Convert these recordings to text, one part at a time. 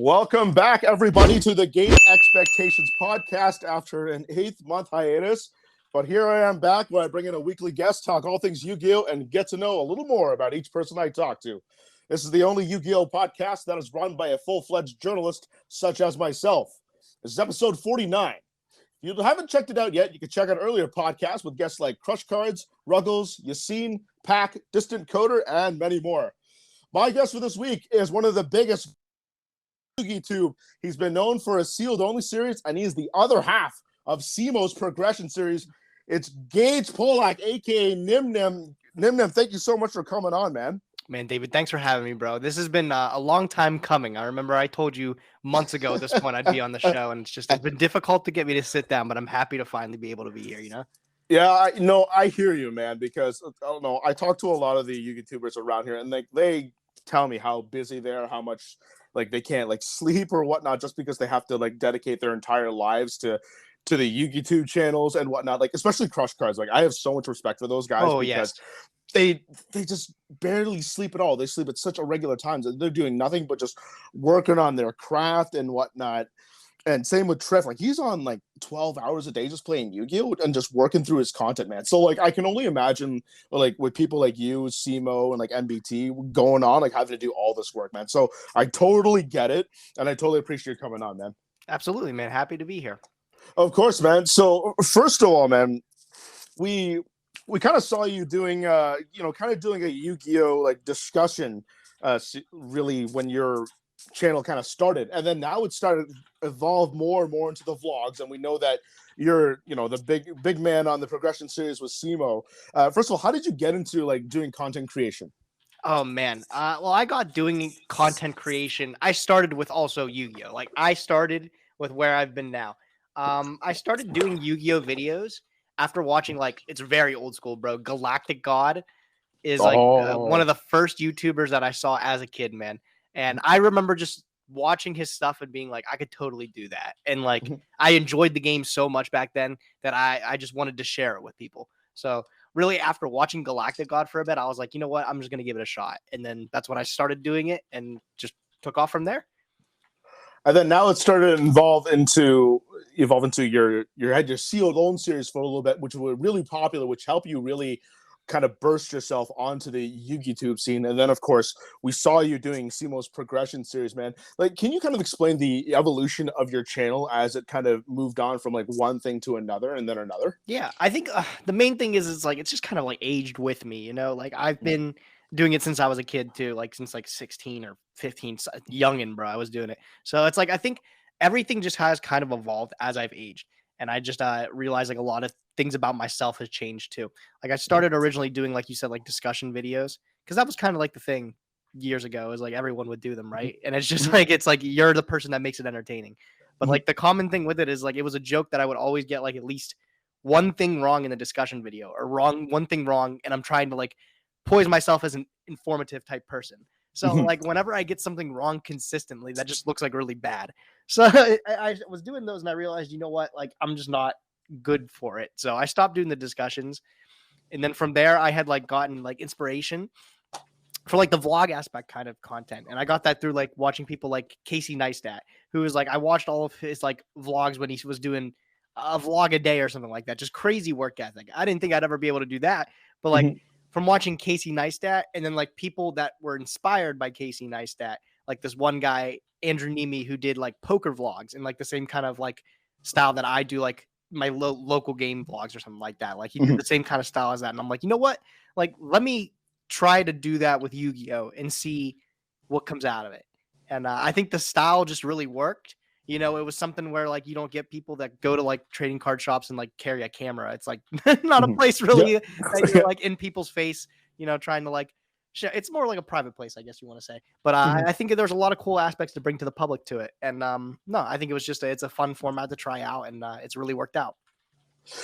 Welcome back, everybody, to the Gage Expectations podcast after an 8th-month hiatus. But here I am back where I bring in a weekly guest, talk all things Yu-Gi-Oh, and get to know a little more about each person I talk to. This is the only Yu-Gi-Oh podcast that is run by a full-fledged journalist such as myself. This is episode 49. If you haven't checked it out yet, you can check out earlier podcasts with guests like Crush Cards, Ruggles, Yassine, Pack, Distant Coder, and many more. My guest for this week is one of the biggest Yugitubers. He's been known for a sealed-only series, and he's the other half of Simo's progression series. It's Gage Poljak, a.k.a. Nyhmnim. Nyhmnim, thank you so much for coming on, man. Man, David, thanks for having me, bro. This has been a long time coming. I remember I told you months ago at this point I'd be on the show, and it's been difficult to get me to sit down, but I'm happy to finally be able to be here, you know? Yeah, I hear you, man, because, I don't know, I talk to a lot of the Yugitubers around here, and they tell me how busy they are, how much, they can't, sleep or whatnot just because they have to, dedicate their entire lives to the YouTube channels and whatnot, especially Crush Cards. I have so much respect for those guys because yes. they just barely sleep at all. They sleep at such irregular times. They're doing nothing but just working on their craft and whatnot. And same with Trev. He's on 12 hours a day just playing Yu-Gi-Oh! And just working through his content, man. So I can only imagine with people like you, Simo, and MBT going on, having to do all this work, man. So I totally get it, and I totally appreciate you coming on, man. Absolutely, man. Happy to be here. Of course, man. So first of all, man, we kind of saw you doing doing a Yu-Gi-Oh! Discussion really when your channel kind of started, and then now it started evolve more and more into the vlogs, and we know that you're the big man on the progression series with Simo. First of all, how did you get into doing content creation? Oh man, well, I got doing content creation. I started with also Yu-Gi-Oh. I started with where I've been now. I started doing Yu-Gi-Oh videos after watching it's very old school, bro. Galactic God is one of the first YouTubers that I saw as a kid, man. And I remember just watching his stuff and being I could totally do that. And I enjoyed the game so much back then that I just wanted to share it with people. So really after watching Galactic God for a bit, I was like, you know what? I'm just going to give it a shot. And then that's when I started doing it and just took off from there. And then now it started to evolve into your had your sealed own series for a little bit, which were really popular, which helped you really kind of burst yourself onto the Yugitube scene. And then of course we saw you doing Simo's progression series, man. Can you kind of explain the evolution of your channel as it kind of moved on from one thing to another and then another? Yeah, I think the main thing is it's just kind of aged with me, you know. I've been doing it since I was a kid too, since 16 or 15, youngin', bro. I was doing it. So it's I think everything just has kind of evolved as I've aged. And I just realized a lot of things about myself has changed too. I started originally doing, like you said, discussion videos, because that was kind of the thing years ago, is everyone would do them, right? And it's just it's you're the person that makes it entertaining. But the common thing with it is it was a joke that I would always get at least one thing wrong in the discussion video, or one thing wrong, and I'm trying to poise myself as an informative type person. So whenever I get something wrong consistently, that just looks really bad. So I was doing those, and I realized, you know what, I'm just not good for it. So I stopped doing the discussions. And then from there, I had gotten inspiration for the vlog aspect kind of content. And I got that through watching people like Casey Neistat, who was I watched all of his vlogs when he was doing a vlog a day or something like that. Just crazy work ethic. I didn't think I'd ever be able to do that. But from watching Casey Neistat, and then people that were inspired by Casey Neistat, this one guy, Andrew Nemi, who did poker vlogs and the same kind of style that I do, my local game vlogs or something like that. He did the same kind of style as that. And I'm you know what? Let me try to do that with Yu-Gi-Oh! And see what comes out of it. And I think the style just really worked. You know, it was something where you don't get people that go to trading card shops and carry a camera. It's not a place really that you're in people's face, trying to share. It's more a private place, I guess you want to say. But I think there's a lot of cool aspects to bring to the public to it. And no, I think it was just it's a fun format to try out, and it's really worked out.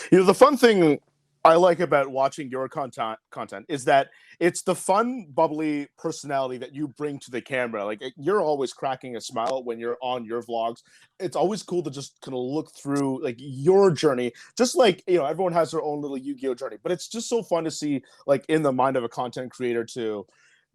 The fun thing I like about watching your content is that it's the fun, bubbly personality that you bring to the camera. You're always cracking a smile when you're on your vlogs. It's always cool to just kind of look through your journey. Just everyone has their own little Yu-Gi-Oh journey, but it's just so fun to see in the mind of a content creator to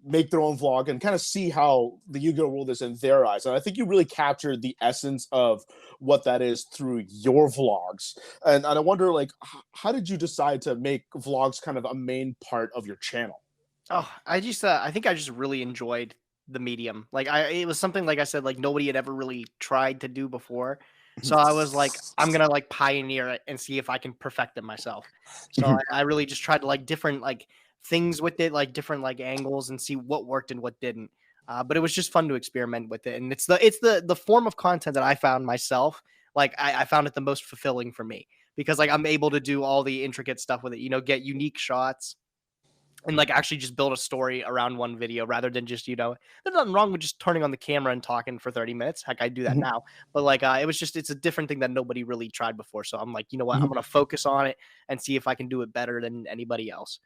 make their own vlog and kind of see how the Yu-Gi-Oh world is in their eyes. And I think you really captured the essence of what that is through your vlogs. And I wonder, like, how did you decide to make vlogs kind of a main part of your channel? Oh, I think I just really enjoyed the medium. Like it was something, like I said, like nobody had ever really tried to do before. So I was like, I'm gonna like pioneer it and see if I can perfect it myself. So I really just tried to like different like things with it, like different like angles, and see what worked and what didn't. But it was just fun to experiment with it, and it's the form of content that I found myself. Like I found it the most fulfilling for me because like I'm able to do all the intricate stuff with it. You know, get unique shots and like actually just build a story around one video rather than just, there's nothing wrong with just turning on the camera and talking for 30 minutes. Heck, I do that now. But like it's a different thing that nobody really tried before. So I'm like, you know what, I'm gonna focus on it and see if I can do it better than anybody else.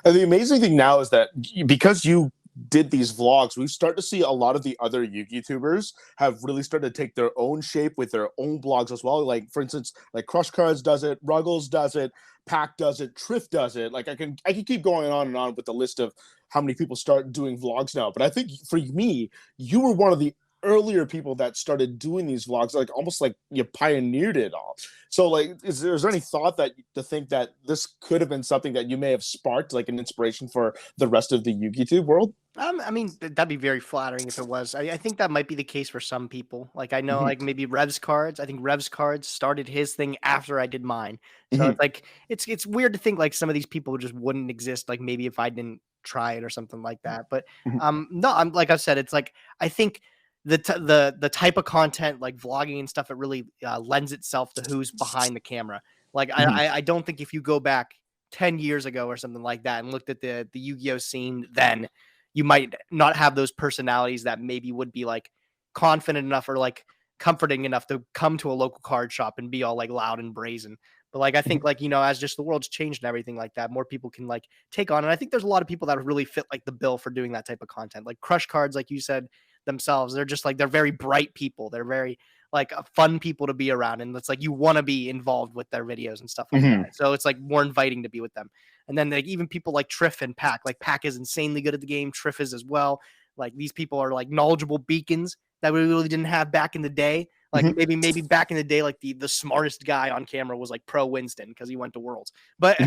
And the amazing thing now is that because you did these vlogs, we start to see a lot of the other Yugitubers have really started to take their own shape with their own blogs as well. Like, for instance, like Crush Cards does it, Ruggles does it, Pack does it, Triff does it. Like I can keep going on and on with the list of how many people start doing vlogs now. But I think for me, you were one of the earlier people that started doing these vlogs, like almost like you pioneered it all. So like, is there any thought that to think that this could have been something that you may have sparked like an inspiration for the rest of the YugiTube world? I mean, that'd be very flattering if it was. I think that might be the case for some people. Like I know, like maybe Revs Cards. I think Revs Cards started his thing after I did mine. So it's like it's weird to think like some of these people just wouldn't exist. Like maybe if I didn't try it or something like that. But no, I'm like I said, it's like I think the type of content like vlogging and stuff, it really lends itself to who's behind the camera. Like I don't think if you go back 10 years ago or something like that and looked at the Yu-Gi-Oh scene then, you might not have those personalities that maybe would be like confident enough or like comforting enough to come to a local card shop and be all like loud and brazen. But like I think like, as just the world's changed and everything like that, more people can like take on. And I think there's a lot of people that really fit like the bill for doing that type of content. Like Crush Cards, like you said themselves, they're just like they're very bright people. They're very like fun people to be around, and it's like you want to be involved with their videos and stuff like that. So it's like more inviting to be with them. And then like even people like Triff and Pack, like Pack is insanely good at the game. Triff is as well. Like these people are like knowledgeable beacons that we really didn't have back in the day. Like maybe back in the day, like the smartest guy on camera was like Pro Winston because he went to Worlds. But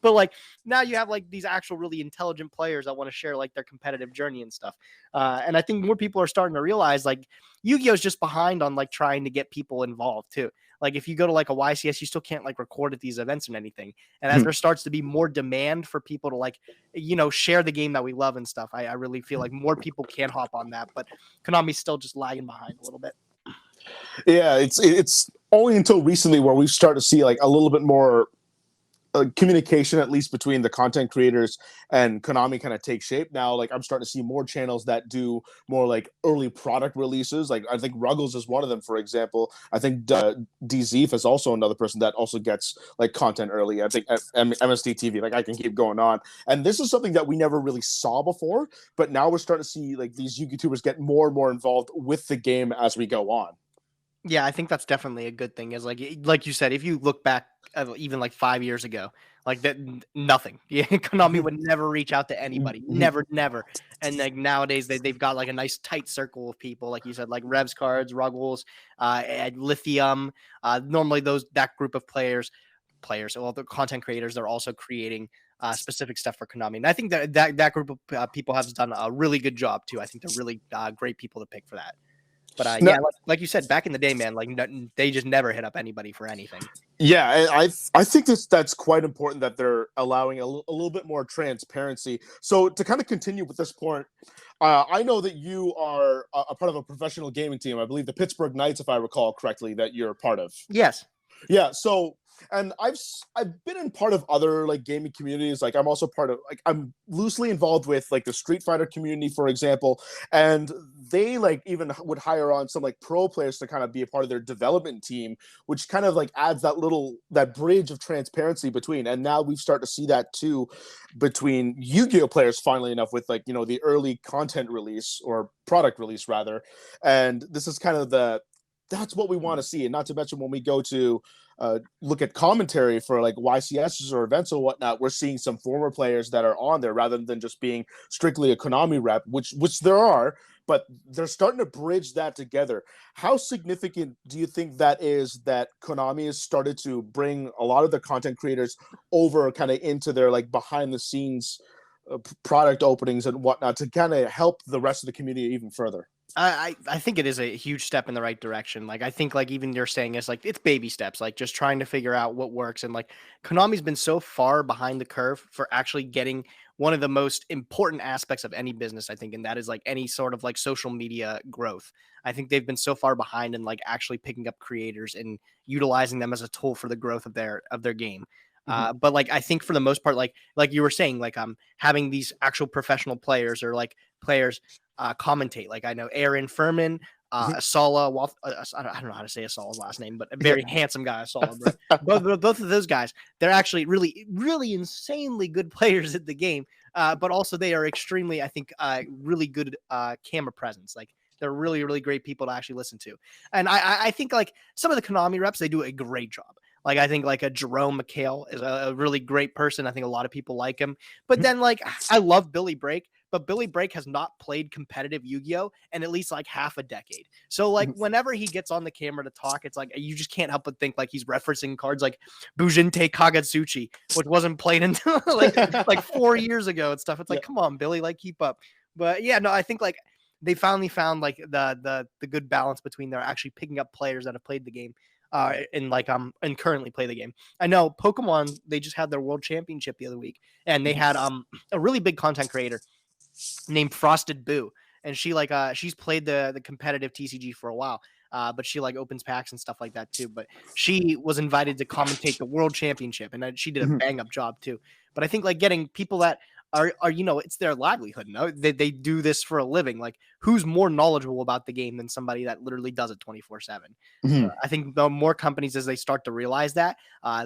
but like now you have like these actual really intelligent players that want to share like their competitive journey and stuff. And I think more people are starting to realize like Yu-Gi-Oh is just behind on like trying to get people involved too. Like if you go to like a YCS, you still can't like record at these events and anything. And as there starts to be more demand for people to like, share the game that we love and stuff, I really feel like more people can hop on that. But Konami's still just lagging behind a little bit. Yeah, it's only until recently where we've started to see like a little bit more communication, at least between the content creators and Konami, kind of take shape. Now, like I'm starting to see more channels that do more like early product releases. Like I think Ruggles is one of them, for example. I think DZeef is also another person that also gets like content early. I think MST TV, like I can keep going on. And this is something that we never really saw before, but now we're starting to see like these YouTubers get more and more involved with the game as we go on. Yeah, I think that's definitely a good thing. Is like you said, if you look back even like 5 years ago, like that, nothing. Yeah, Konami would never reach out to anybody, never. And like nowadays, they've got like a nice tight circle of people, like you said, like Revs Cards, Ruggles, Lithium. Normally, that group of players, well, the content creators, they're also creating specific stuff for Konami, and I think that group of people have done a really good job too. I think they're really great people to pick for that. But yeah, like you said, back in the day, man, like they just never hit up anybody for anything. Yeah, I think that's quite important that they're allowing a little bit more transparency. So to kind of continue with this point, I know that you are a part of a professional gaming team. I believe the Pittsburgh Knights, if I recall correctly, that you're a part of. Yes. Yeah. So, and I've been in part of other like gaming communities. Like I'm also part of like I'm loosely involved with like the Street Fighter community, for example, and they like even would hire on some like pro players to kind of be a part of their development team, which kind of like adds that bridge of transparency between. And now we've started to see that too between Yu-Gi-Oh players, finally enough, with like the early content release or product release rather. And this is kind of the that's what we want to see. And not to mention when we go to look at commentary for like YCS or events or whatnot, we're seeing some former players that are on there rather than just being strictly a Konami rep, which there are, but they're starting to bridge that together. How significant do you think that is, that Konami has started to bring a lot of the content creators over kind of into their like behind the scenes product openings and whatnot to kind of help the rest of the community even further? I think it is a huge step in the right direction. Like I think like even you're saying it's like it's baby steps, like just trying to figure out what works. And like Konami's been so far behind the curve for actually getting one of the most important aspects of any business, I think, and that is like any sort of like social media growth. I think they've been so far behind in like actually picking up creators and utilizing them as a tool for the growth of their game. But like I think for the most part, like you were saying, like having these actual professional players or like players commentate. Like I know Aaron Furman, Asala. I don't know how to say Asala's last name, but a very handsome guy, Asala. Both of those guys, they're actually really, really insanely good players at the game. But also they are extremely, I think, really good camera presence. Like they're really, really great people to actually listen to. And I think like some of the Konami reps, they do a great job. Like I think like a Jerome McHale is a really great person. I think a lot of people like him. But then like I love Billy Brake, but Billy Brake has not played competitive Yu-Gi-Oh! In at least like half a decade. So like whenever he gets on the camera to talk, it's like you just can't help but think like he's referencing cards like Bujinte Kagatsuchi, which wasn't played until like 4 years ago and stuff. It's like, come on, Billy, like keep up. But yeah, no, I think like they finally found like the good balance between they're actually picking up players that have played the game. And currently play the game. I know Pokemon, they just had their world championship the other week, and they had a really big content creator named Frosted Boo, and she like she's played the competitive TCG for a while, but she like opens packs and stuff like that too. But she was invited to commentate the world championship, and she did a bang up job too. But I think like getting people that are it's their livelihood. No, they do this for a living. Like who's more knowledgeable about the game than somebody that literally does it 24/7? I think the more companies as they start to realize that,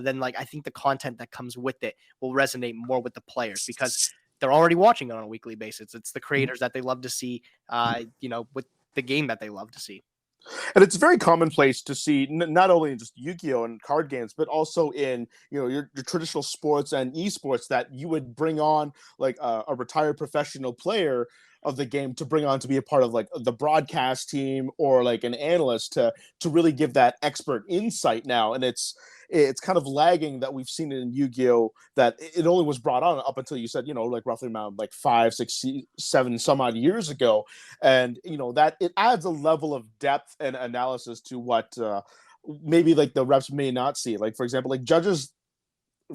then like I think the content that comes with it will resonate more with the players because they're already watching it on a weekly basis. It's the creators that they love to see, with the game that they love to see. And it's very commonplace to see not only in just Yu-Gi-Oh! And card games, but also in your traditional sports and esports, that you would bring on like a retired professional player of the game to bring on to be a part of like the broadcast team or like an analyst to really give that expert insight now. And it's kind of lagging that we've seen it in Yu-Gi-Oh! That it only was brought on up until you said, like roughly around like 5, 6, 7 some odd years ago. And, that it adds a level of depth and analysis to what maybe like the reps may not see. Like, for example, like judges,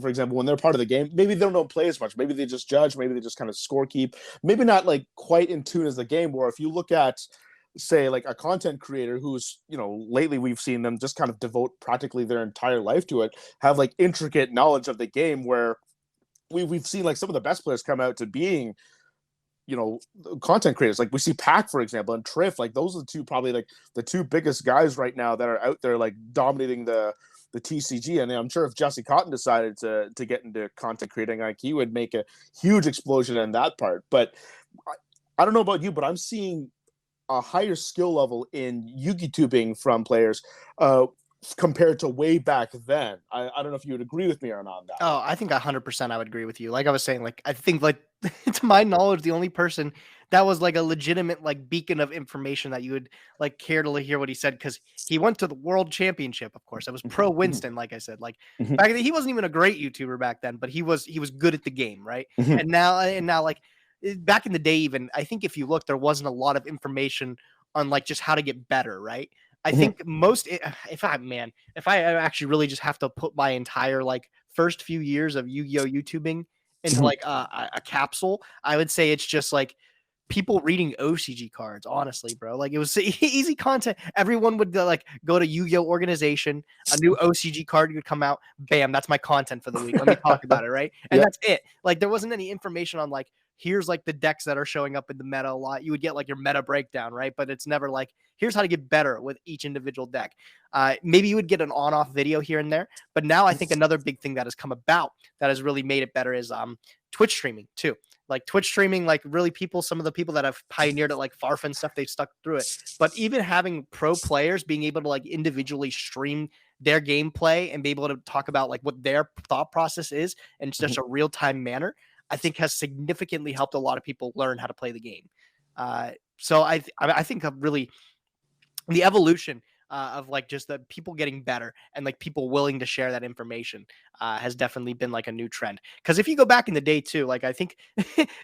for example, when they're part of the game, maybe they don't play as much. Maybe they just judge. Maybe they just kind of score keep. Maybe not like quite in tune as the game. Where if you look at, say, like a content creator who's, lately we've seen them just kind of devote practically their entire life to it, have like intricate knowledge of the game, where we've seen like some of the best players come out to being, content creators. Like we see Pac, for example, and Triff. Like those are probably like the two biggest guys right now that are out there like dominating the TCG. And I'm sure if Jesse Cotton decided to get into content creating, like he would make a huge explosion in that part. But I don't know about you, but I'm seeing a higher skill level in Yugitubing from players compared to way back then. I don't know if you would agree with me or not on that. Oh, I think 100% I would agree with you. Like I was saying, like I think like to my knowledge, the only person that was like a legitimate like beacon of information that you would like care to hear what he said, because he went to the world championship. Of course, it was Pro Winston. Like I said, like back then, he wasn't even a great YouTuber back then, but he was good at the game, right? And now like back in the day, even I think if you look, there wasn't a lot of information on like just how to get better, right? I think if I actually really just have to put my entire like first few years of Yu-Gi-Oh! YouTubing into like a capsule, I would say it's just like people reading OCG cards, honestly, bro. Like it was easy content. Everyone would go to Yu-Gi-Oh! Organization, a new OCG card would come out, bam, that's my content for the week. Let me talk about it, right? And that's it. Like there wasn't any information on like, here's like the decks that are showing up in the meta a lot. You would get like your meta breakdown, right? But it's never like, here's how to get better with each individual deck. Maybe you would get an on-off video here and there. But now I think another big thing that has come about that has really made it better is Twitch streaming too. Like Twitch streaming, like really some of the people that have pioneered it, like Farf and stuff, they've stuck through it. But even having pro players being able to like individually stream their gameplay and be able to talk about like what their thought process is in such a real-time manner, I think has significantly helped a lot of people learn how to play the game. So I think really the evolution of like just the people getting better and like people willing to share that information has definitely been like a new trend. Because if you go back in the day too, like I think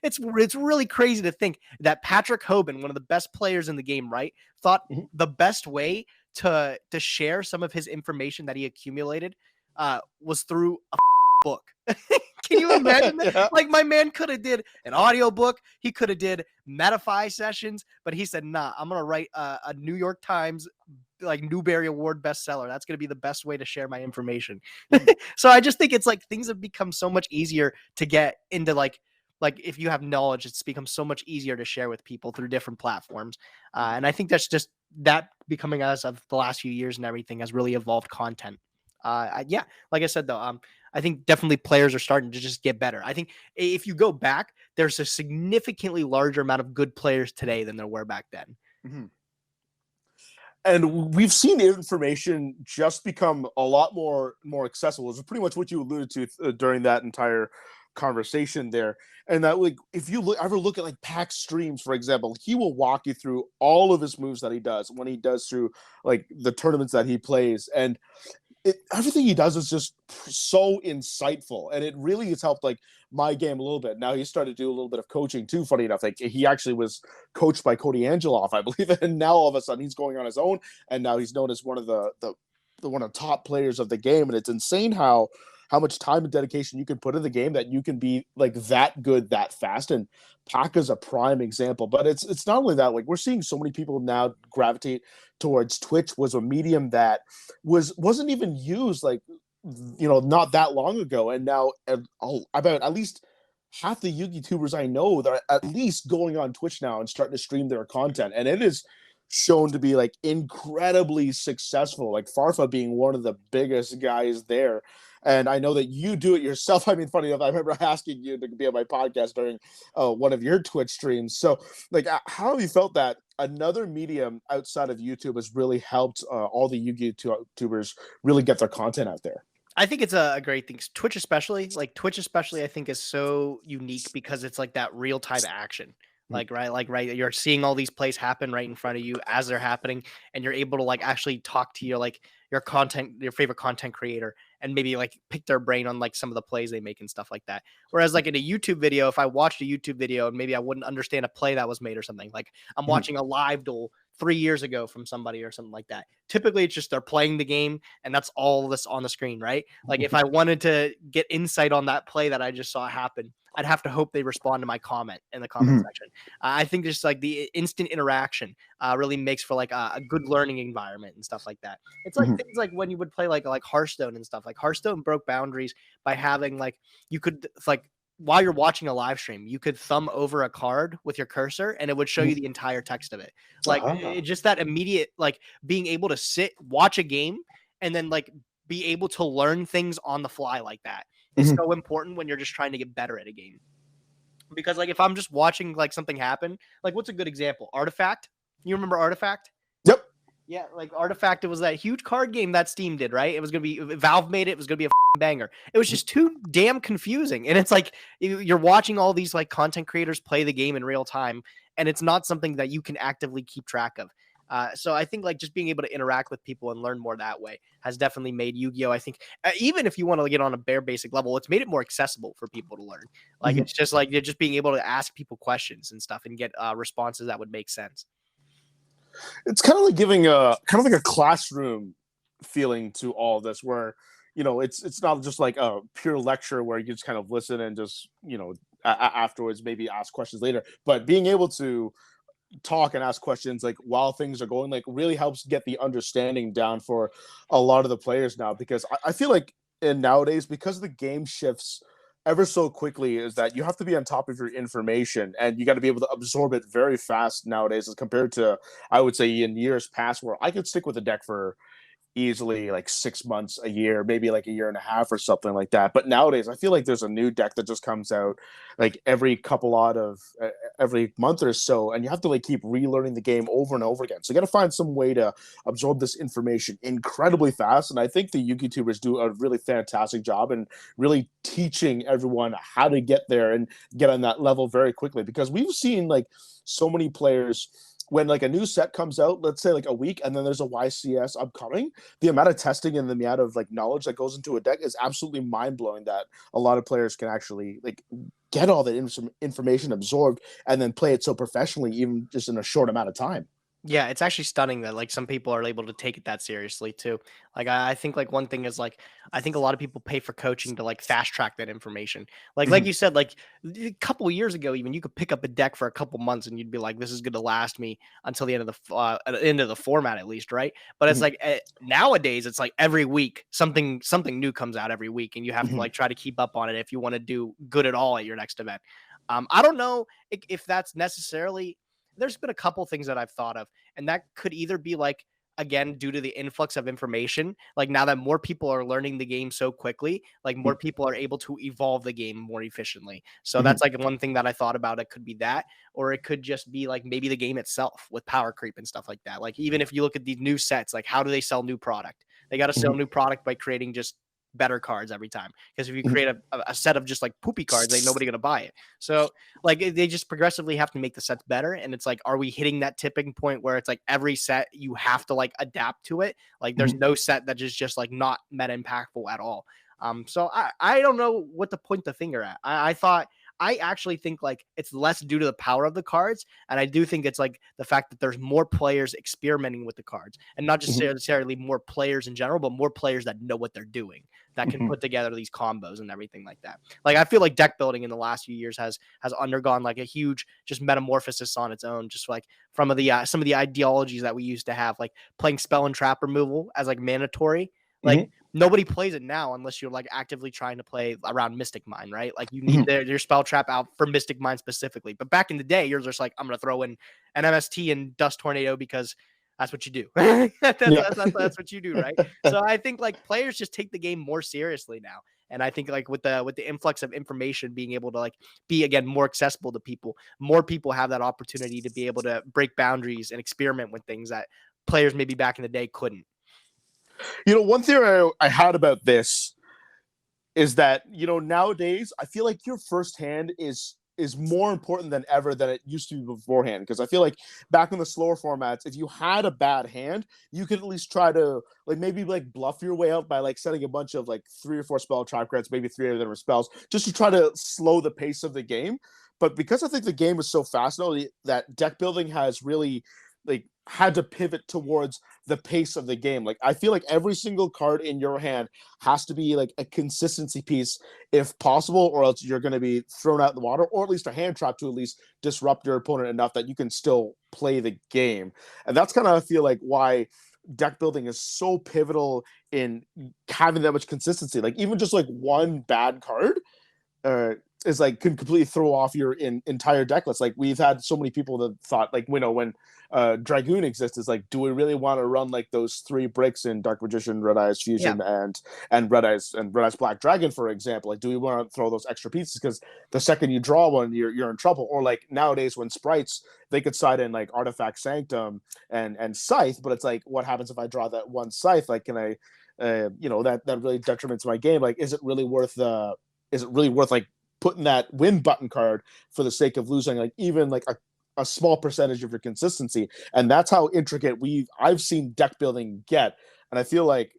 it's really crazy to think that Patrick Hoban, one of the best players in the game, right, thought the best way to share some of his information that he accumulated was through a book. Can you imagine that? Yeah. Like my man could have did an audio book. He could have did Metafy sessions, but he said, nah, I'm going to write a New York Times like Newbery Award bestseller. That's going to be the best way to share my information. So I just think it's like things have become so much easier to get into like if you have knowledge, it's become so much easier to share with people through different platforms. And I think that's just that becoming as of the last few years and everything has really evolved content. Yeah, like I said, though, I think definitely players are starting to just get better. I think if you go back, there's a significantly larger amount of good players today than there were back then. Mm-hmm. And we've seen information just become a lot more accessible. It's pretty much what you alluded to during that entire conversation there. And that, like, if you ever look at like Pac streams, for example, he will walk you through all of his moves that he does when he does through like the tournaments that he plays. And everything he does is just so insightful, and it really has helped like my game a little bit. Now he started to do a little bit of coaching too. Funny enough, like he actually was coached by Cody Angeloff, I believe, and now all of a sudden he's going on his own, and now he's known as one of the one of the top players of the game. And it's insane how much time and dedication you can put in the game that you can be like that good that fast. And Pac is a prime example. But it's not only that, like we're seeing so many people now gravitate towards Twitch. Was a medium that wasn't even used like, you know, not that long ago, and now about at least half the Yugitubers I know that are at least going on Twitch now and starting to stream their content, and it is shown to be like incredibly successful, like Farfa being one of the biggest guys there. And I know that you do it yourself. I mean, funny enough, I remember asking you to be on my podcast during one of your Twitch streams. So like, how have you felt that another medium outside of YouTube has really helped all the Yugitubers really get their content out there? I think it's a great thing. Twitch especially, I think is so unique because it's like that real-time action. Right. You're seeing all these plays happen right in front of you as they're happening, and you're able to like actually talk to your favorite content creator and maybe like pick their brain on like some of the plays they make and stuff like that. Whereas like in a YouTube video, if I watched a YouTube video and maybe I wouldn't understand a play that was made or something, like I'm watching a live duel 3 years ago from somebody or something like that. Typically it's just they're playing the game and that's all this on the screen, right? Like if I wanted to get insight on that play that I just saw happen, I'd have to hope they respond to my comment in the comment section. I think just like the instant interaction really makes for like a good learning environment and stuff like that. It's like things like when you would play like Hearthstone and stuff. Like Hearthstone broke boundaries by having like you could like while you're watching a live stream, you could thumb over a card with your cursor and it would show you the entire text of it. Like just that immediate like being able to watch a game and then like be able to learn things on the fly like that is so important when you're just trying to get better at a game. Because like if I'm just watching like something happen, like what's a good example? Artifact. You remember Artifact? Yep. Yeah, like Artifact, it was that huge card game that Steam did, right? It was going to be Valve made it. It was going to be a banger. It was just too damn confusing. And it's like you're watching all these like content creators play the game in real time, and it's not something that you can actively keep track of. So I think like just being able to interact with people and learn more that way has definitely made Yu-Gi-Oh! I think even if you want to get on a bare basic level, it's made it more accessible for people to learn. Like it's just like you're just being able to ask people questions and stuff and get responses that would make sense. It's kind of like giving a classroom feeling to all of this, where you know it's not just like a pure lecture where you just kind of listen and just you know afterwards maybe ask questions later, but being able to talk and ask questions like while things are going like really helps get the understanding down for a lot of the players now. Because I feel like nowadays, because the game shifts ever so quickly, is that you have to be on top of your information and you got to be able to absorb it very fast nowadays as compared to, I would say, in years past where I could stick with a deck for easily like 6 months, a year, maybe like a year and a half or something like that. But nowadays, I feel like there's a new deck that just comes out like every month or so, and you have to like keep relearning the game over and over again. So you got to find some way to absorb this information incredibly fast. And I think the Yugitubers do a really fantastic job in really teaching everyone how to get there and get on that level very quickly, because we've seen like so many players when like a new set comes out, let's say like a week, and then there's a YCS upcoming, the amount of testing and the amount of like knowledge that goes into a deck is absolutely mind blowing, that a lot of players can actually like get all that information absorbed and then play it so professionally, even just in a short amount of time. Yeah, it's actually stunning that like some people are able to take it that seriously too. Like I think like one thing is like I think a lot of people pay for coaching to like fast track that information. Like you said, like a couple of years ago, even you could pick up a deck for a couple months and you'd be like, this is going to last me until the end of the format at least, right? But it's like nowadays it's like every week something new comes out every week, and you have to like try to keep up on it if you want to do good at all at your next event. I don't know if that's necessarily. There's been a couple things that I've thought of, and that could either be like, again, due to the influx of information, like now that more people are learning the game so quickly, like more people are able to evolve the game more efficiently. So that's like one thing that I thought about. It could be that, or it could just be like maybe the game itself with power creep and stuff like that. Like even if you look at these new sets, like how do they sell new product? They got to sell new product by creating just better cards every time, because if you create a set of just like poopy cards, ain't nobody gonna buy it. So like they just progressively have to make the sets better, and it's like, are we hitting that tipping point where it's like every set you have to like adapt to it? Like there's no set that is just like not meta impactful at all. So I don't know what to point the finger at. I actually think like it's less due to the power of the cards, and I do think it's like the fact that there's more players experimenting with the cards, and not just necessarily more players in general, but more players that know what they're doing, that can put together these combos and everything like that. Like I feel like deck building in the last few years has undergone like a huge just metamorphosis on its own, just like from some of the ideologies that we used to have, like playing spell and trap removal as like mandatory. Like nobody plays it now unless you're like actively trying to play around Mystic Mine, right? Like you need your spell trap out for Mystic Mine specifically. But back in the day, you're just like, I'm gonna throw in an MST and Dust Tornado because that's what you do. That's what you do, right? So I think like players just take the game more seriously now. And I think like with the influx of information being able to like be again more accessible to people, more people have that opportunity to be able to break boundaries and experiment with things that players maybe back in the day couldn't. You know, one theory I had about this is that, you know, nowadays I feel like your first hand is more important than ever than it used to be beforehand. Because I feel like back in the slower formats, if you had a bad hand, you could at least try to like maybe like bluff your way out by like setting a bunch of like 3 or 4 spell trap cards, maybe 3 of them are spells, just to try to slow the pace of the game. But because I think the game is so fast now, that deck building has really like had to pivot towards the pace of the game. Like I feel like every single card in your hand has to be like a consistency piece if possible, or else you're going to be thrown out in the water, or at least a hand trap to at least disrupt your opponent enough that you can still play the game. And that's kind of, I feel like, why deck building is so pivotal in having that much consistency. Like even just like one bad card is like can completely throw off your entire deck list. Like we've had so many people that thought like, you know, when Dragoon exists, is like, do we really want to run like those 3 bricks in Dark Magician, Red Eyes Fusion, and Red Eyes Black Dragon, for example? Like, do we want to throw those extra pieces? Because the second you draw one, you're in trouble. Or like nowadays when sprites, they could side in like Artifact Sanctum and Scythe, but it's like, what happens if I draw that one Scythe? Like, can I, you know, that really detriments my game. Like, is it really worth like putting that win button card for the sake of losing like even like a small percentage of your consistency? And that's how intricate I've seen deck building get. And I feel like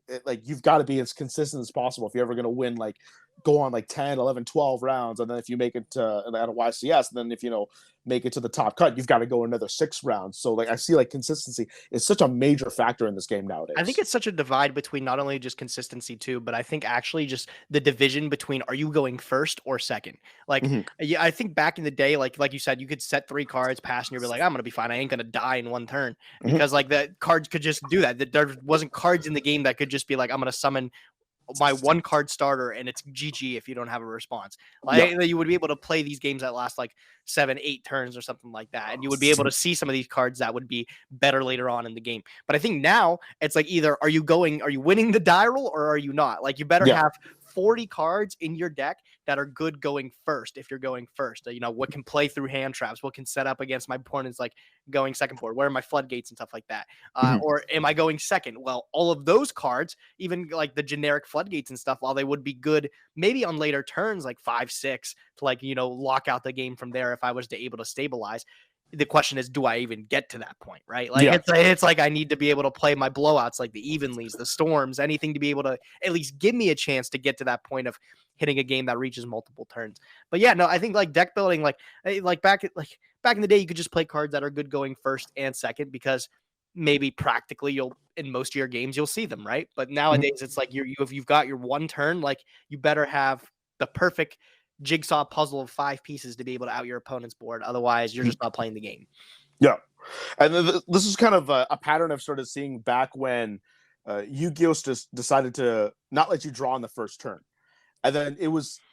you've got to be as consistent as possible if you're ever going to win, like go on like 10, 11, 12 rounds. And then if you make it to at a YCS, and then if, you know, make it to the top cut, you've got to go another 6 rounds. So like I see like consistency is such a major factor in this game nowadays. I think it's such a divide between not only just consistency too, but I think actually just the division between, are you going first or second? Like, yeah, I think back in the day, like you said, you could set 3 cards, pass, and you'd be like, I'm going to be fine. I ain't going to die in 1 turn, because like the cards could just do that. There wasn't cards in the game that could just be like, I'm going to summon my one card starter, and it's GG if you don't have a response. Like you would be able to play these games that last like 7-8 turns or something like that, and you would be able to see some of these cards that would be better later on in the game. But I think now it's like either are you winning the die roll or are you not? Like you better have 40 cards in your deck that are good going first. If you're going first, you know, what can play through hand traps, what can set up against my opponents, like going second board, where are my floodgates and stuff like that? Or am I going second? Well, all of those cards, even like the generic floodgates and stuff, while they would be good maybe on later turns, like 5-6 to like, you know, lock out the game from there if I was able to stabilize. The question is, do I even get to that point, right? Like it's like I need to be able to play my blowouts, like the evenlies, the storms, anything to be able to at least give me a chance to get to that point of hitting a game that reaches multiple turns. But yeah, no, I think like deck building, like back in the day, you could just play cards that are good going first and second because maybe practically you'll in most of your games you'll see them, right? But nowadays it's like if you've got your one turn, like you better have the perfect jigsaw puzzle of 5 pieces to be able to out your opponent's board. Otherwise, you're just not playing the game. Yeah. And this is kind of a pattern I've started seeing back when Yugioh just decided to not let you draw on the first turn. And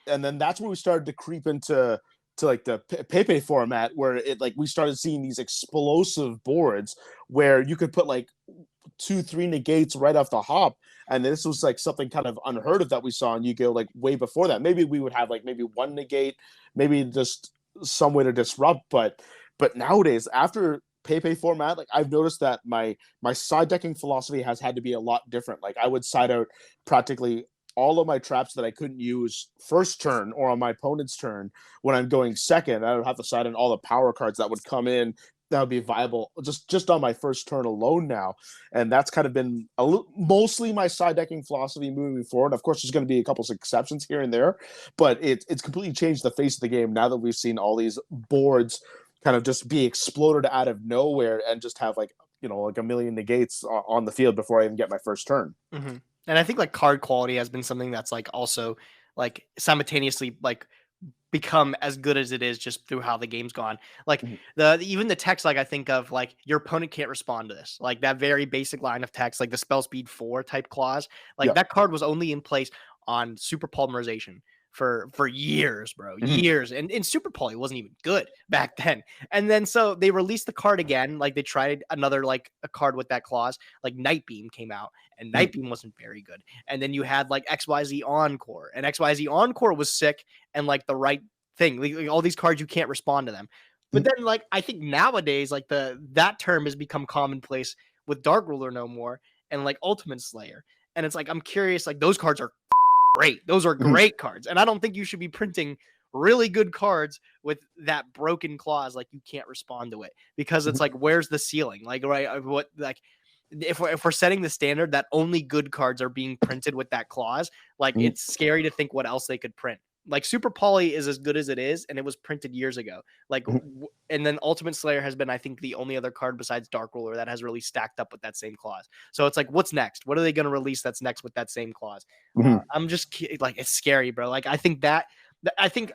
then that's when we started to creep into like the Pepe format, where it like we started seeing these explosive boards where you could put like 2-3 negates right off the hop. And this was like something kind of unheard of that we saw in Yu-Gi-Oh! Like way before that. Maybe we would have like maybe 1 negate, maybe just some way to disrupt. But nowadays, after Pepe format, like I've noticed that my side decking philosophy has had to be a lot different. Like I would side out practically all of my traps that I couldn't use first turn or on my opponent's turn. When I'm going second, I would have to side in all the power cards that would come in that would be viable just on my first turn alone now. And that's kind of been mostly my side decking philosophy moving forward. Of course, there's going to be a couple of exceptions here and there, but it's completely changed the face of the game now that we've seen all these boards kind of just be exploded out of nowhere and just have like, you know, like a million negates on the field before I even get my first turn. Mm-hmm. And I think like card quality has been something that's like also like simultaneously like become as good as it is just through how the game's gone. Like even the text, like I think of like your opponent can't respond to this, like that very basic line of text, like the spell speed 4 type clause, like that card was only in place on super polymerization for years, bro, years. And in super poly wasn't even good back then. And then so they released the card again, like they tried another like a card with that clause, like Night Beam came out and Night Beam wasn't very good. And then you had like XYZ Encore, and XYZ Encore was sick and like the right thing. Like all these cards, you can't respond to them. But then like I think nowadays like that term has become commonplace with Dark Ruler no more and like Ultimate Slayer. And it's like I'm curious, like those cards are great. Those are great cards. And I don't think you should be printing really good cards with that broken clause like you can't respond to it, because it's like where's the ceiling? Like right, what like if we're setting the standard that only good cards are being printed with that clause, like it's scary to think what else they could print. Like Super Poly is as good as it is, and it was printed years ago. Like, and then Ultimate Slayer has been, I think, the only other card besides Dark Ruler that has really stacked up with that same clause. So it's like, what's next? What are they going to release that's next with that same clause? I'm just like, it's scary, bro. Like, I think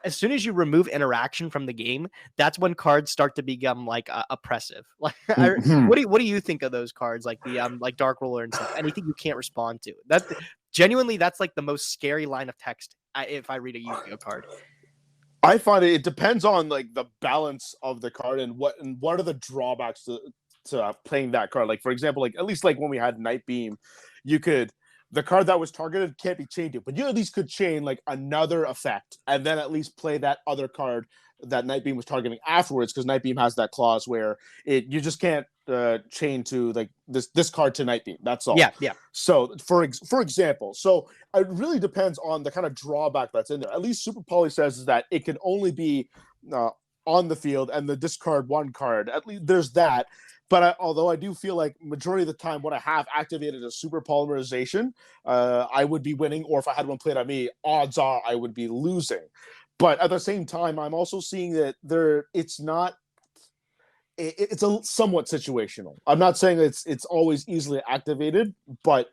as soon as you remove interaction from the game, that's when cards start to become like oppressive. Like, what do you think of those cards? Like the like Dark Ruler and stuff. Anything you can't respond to. That's genuinely that's like the most scary line of text if I read a Yu-Gi-Oh card. I find it depends on like the balance of the card and what are the drawbacks to playing that card. Like for example, like at least like when we had Night Beam, the card that was targeted can't be chained to, but you at least could chain like another effect and then at least play that other card that Night Beam was targeting afterwards, because Night Beam has that clause where you just can't chain to like this card to Night Beam. That's all. Yeah. So for example, so it really depends on the kind of drawback that's in there. At least Super Poly says is that it can only be on the field and the discard 1 card. At least there's that. But although I do feel like majority of the time when I have activated a super polymerization, I would be winning, or if I had one played on me, odds are I would be losing. But at the same time, I'm also seeing that it's a somewhat situational. I'm not saying it's always easily activated, but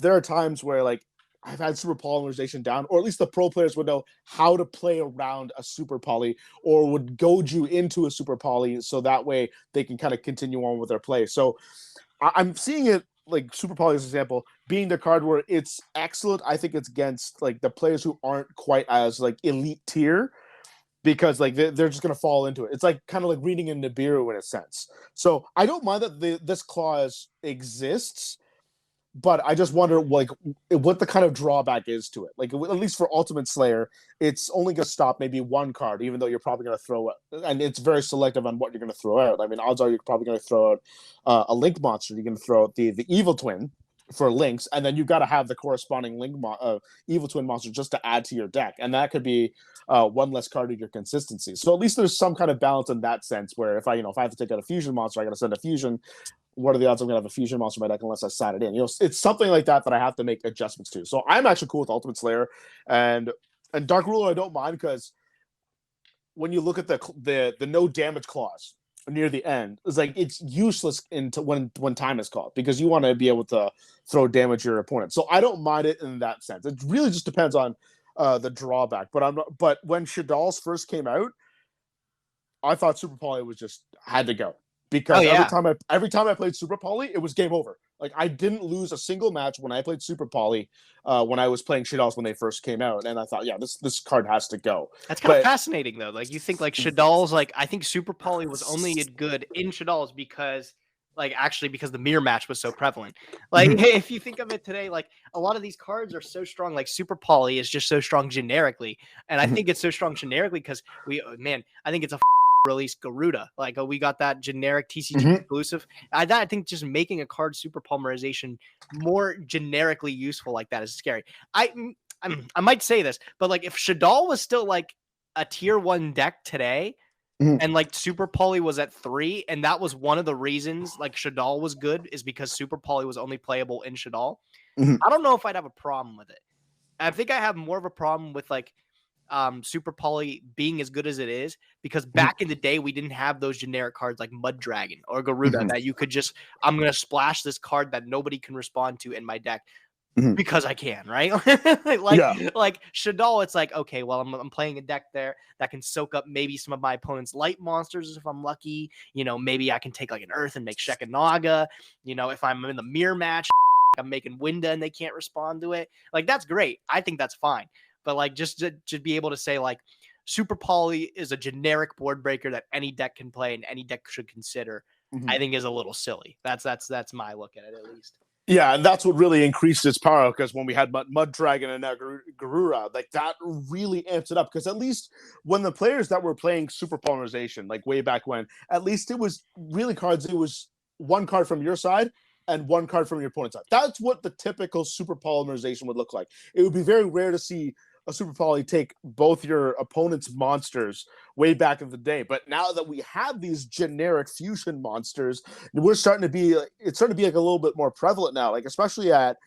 there are times where like I've had super polymerization down, or at least the pro players would know how to play around a super poly, or would goad you into a super poly, so that way they can kind of continue on with their play. So I'm seeing it like super poly as an example being the card where it's excellent. I think it's against like the players who aren't quite as like elite tier, because like they're just gonna fall into it. It's like kind of like reading in Nibiru in a sense. So I don't mind that this clause exists, but I just wonder like what the kind of drawback is to it. Like at least for Ultimate Slayer, it's only gonna stop maybe one card, even though you're probably gonna throw it, and it's very selective on what you're gonna throw out. I mean, odds are you're probably gonna throw out a Link monster. You're gonna throw out the Evil Twin for links, and then you've got to have the corresponding Evil Twin monster just to add to your deck, and that could be one less card of your consistency. So at least there's some kind of balance in that sense, where if I have to take out a fusion monster, I got to send a fusion. What are the odds I'm going to have a fusion monster in my deck unless I sat it in? It's something like that I have to make adjustments to. So I'm actually cool with Ultimate Slayer and Dark Ruler. I don't mind, because when you look at the no damage clause near the end, it's like it's useless when time is called, because you want to be able to throw damage to your opponent. So I don't mind it in that sense. It really just depends on the drawback. But when Shadal's first came out, I thought Super Poly was just had to go, because every time I played Super Poly, it was game over. Like I didn't lose a single match when I played Super Poly when I was playing Shadal's when they first came out, and I thought, yeah, this card has to go. That's kind of fascinating though. Like you think like Shadal's, like I think Super Poly was only good in Shadal's because the mirror match was so prevalent. Like if you think of it today, like a lot of these cards are so strong. Like Super Poly is just so strong generically, and I think it's so strong generically because I think it's a release Garuda. Like we got that generic TCG exclusive. I think just making a card super polymerization more generically useful like that is scary. I might say this, but like if Shadal was still like a tier 1 deck today, and like Super Poly was at 3, and that was one of the reasons like Shadal was good, is because Super Poly was only playable in Shadal. I don't know if I'd have a problem with it. I think I have more of a problem with like Super Poly being as good as it is, because back in the day we didn't have those generic cards like Mud Dragon or Garuda that you could just, I'm gonna splash this card that nobody can respond to in my deck because I can, right? like Shadal, it's like, okay, well I'm playing a deck there that can soak up maybe some of my opponent's light monsters if I'm lucky. Maybe I can take like an Earth and make Shekanaga. If I'm in the mirror match, I'm making Winda and they can't respond to it. Like that's great. I think that's fine. But like just to be able to say like Super Poly is a generic board breaker that any deck can play and any deck should consider, I think is a little silly. That's my look at it, at least. Yeah, and that's what really increased its power, because when we had Mud Dragon and now Garura, like that really amps it up, because at least when the players that were playing Super Polymerization, like way back when, at least it was really cards. It was one card from your side and one card from your opponent's side. That's what the typical Super Polymerization would look like. It would be very rare to see a Super Poly take both your opponent's monsters way back in the day. But now that we have these generic fusion monsters, it's starting to be like a little bit more prevalent now, like especially at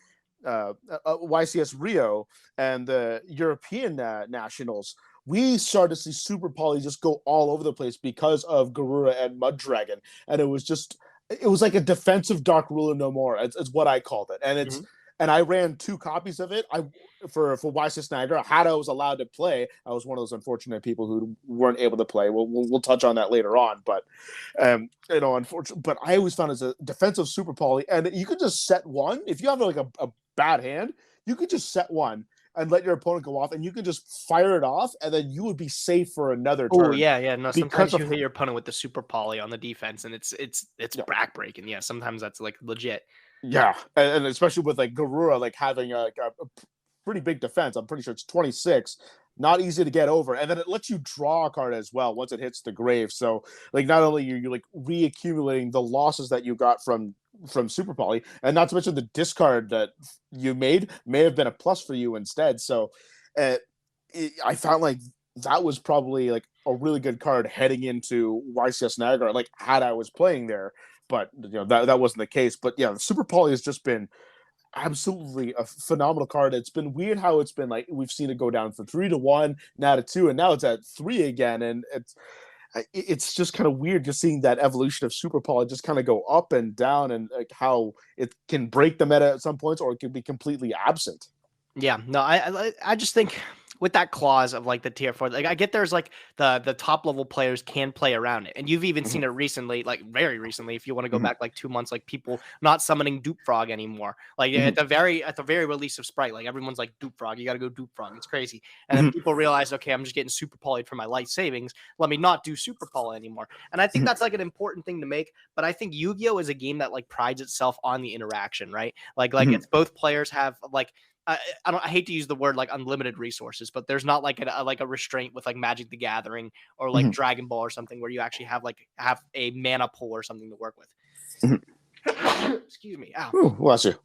YCS Rio and the European nationals. We started to see Super Poly just go all over the place because of Garura and Mud Dragon. And it was like a defensive Dark Ruler no more. It's what I called it. And and I ran 2 copies of it. For YCS Niagara, had I was allowed to play. I was one of those unfortunate people who weren't able to play. We'll touch on that later on. But unfortunately, but I always found as a defensive Super Poly, and you could just set one. If you have like a bad hand, you could just set one and let your opponent go off, and you can just fire it off, and then you would be safe for another turn. Oh yeah. No, sometimes you hit your opponent with the Super Poly on the defense, and it's backbreaking. Yeah, sometimes that's like legit. Yeah, and especially with like Garura, like having a pretty big defense. I'm pretty sure it's 26. Not easy to get over, and then it lets you draw a card as well once it hits the grave. So like not only you're like reaccumulating the losses that you got from Super Poly, and not to mention the discard that you may have been a plus for you instead. So I found like that was probably like a really good card heading into YCS Niagara, like had I was playing there. But that wasn't the case. But yeah, the Super Poly has just been absolutely a phenomenal card. It's been weird how it's been like we've seen it go down from 3 to 1, now to 2, and now it's at 3 again. And it's just kind of weird just seeing that evolution of Super Poly just kind of go up and down, and like how it can break the meta at some points or it can be completely absent. Yeah, no, I just think with that clause of like the tier 4, like I get there's like the top level players can play around it, and you've even seen it recently, like very recently, if you want to go back like 2 months, like people not summoning Dupe Frog anymore, like at the very release of Sprite, like everyone's like Dupe Frog, you got to go Dupe Frog, it's crazy, and then people realize, okay, I'm just getting super polyed for my life savings, let me not do super poly anymore, and I think that's like an important thing to make. But I think Yu-Gi-Oh is a game that like prides itself on the interaction, right? Like it's both players have like I hate to use the word like unlimited resources, but there's not like a restraint with like Magic the Gathering or like Dragon Ball or something where you actually have a mana pool or something to work with. Excuse me. Ow. Ooh, bless you.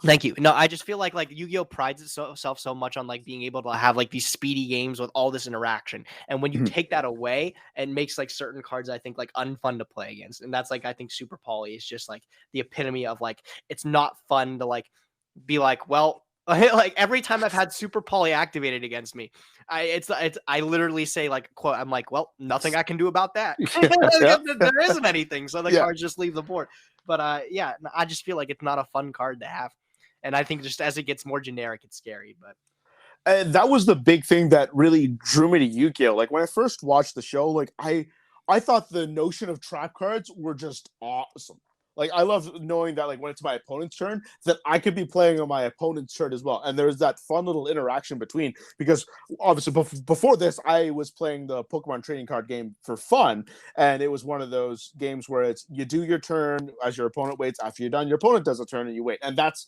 Thank you. No, I just feel like Yu-Gi-Oh prides itself so much on like being able to have like these speedy games with all this interaction. And when you take that away, it makes like certain cards I think like unfun to play against. And that's like I think Super Poly is just like the epitome of like it's not fun to like be like, well, like every time I've had Super Poly activated against me, I literally say like, quote, I'm like, well, nothing I can do about that. There isn't anything, so the cards just leave the board. But yeah, I just feel like it's not a fun card to have, and I think just as it gets more generic, it's scary. But And that was the big thing that really drew me to Yu-Gi-Oh. Like when I first watched the show, like I thought the notion of trap cards were just awesome. Like I love knowing that like when it's my opponent's turn, that I could be playing on my opponent's turn as well. And there's that fun little interaction between, because obviously before this, I was playing the Pokemon trading card game for fun. And it was one of those games where it's you do your turn as your opponent waits. After you're done, your opponent does a turn and you wait. And that's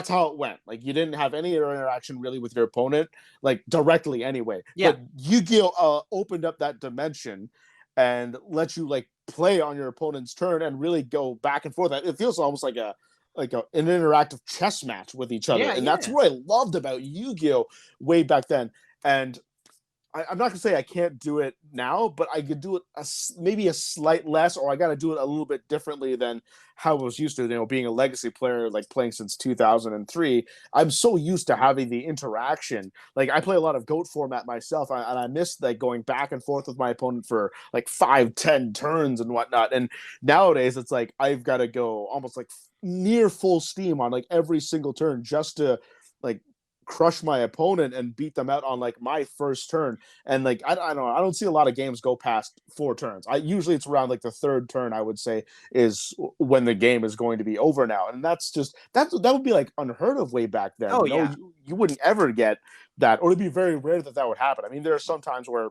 how it went. Like you didn't have any interaction really with your opponent, like directly anyway. Yeah. But Yu-Gi-Oh opened up that dimension and let you like play on your opponent's turn and really go back and forth. It feels almost like an interactive chess match with each other. And that's what I loved about Yu-Gi-Oh way back then. And I'm not gonna say I can't do it now, but I could do it maybe a slight less, or I got to do it a little bit differently than how I was used to. You know, being a legacy player, like playing since 2003, I'm so used to having the interaction. Like I play a lot of GOAT format myself, and I miss like going back and forth with my opponent for like 5-10 turns and whatnot. And nowadays, it's like I've got to go almost like near full steam on like every single turn just to like crush my opponent and beat them out on like my first turn. And like I don't see a lot of games go past 4 turns. Usually it's around like the 3rd turn, I would say, is when the game is going to be over now. And that would be like unheard of way back then. Oh, yeah. You wouldn't ever get that, or it'd be very rare that would happen. I mean, there are some times where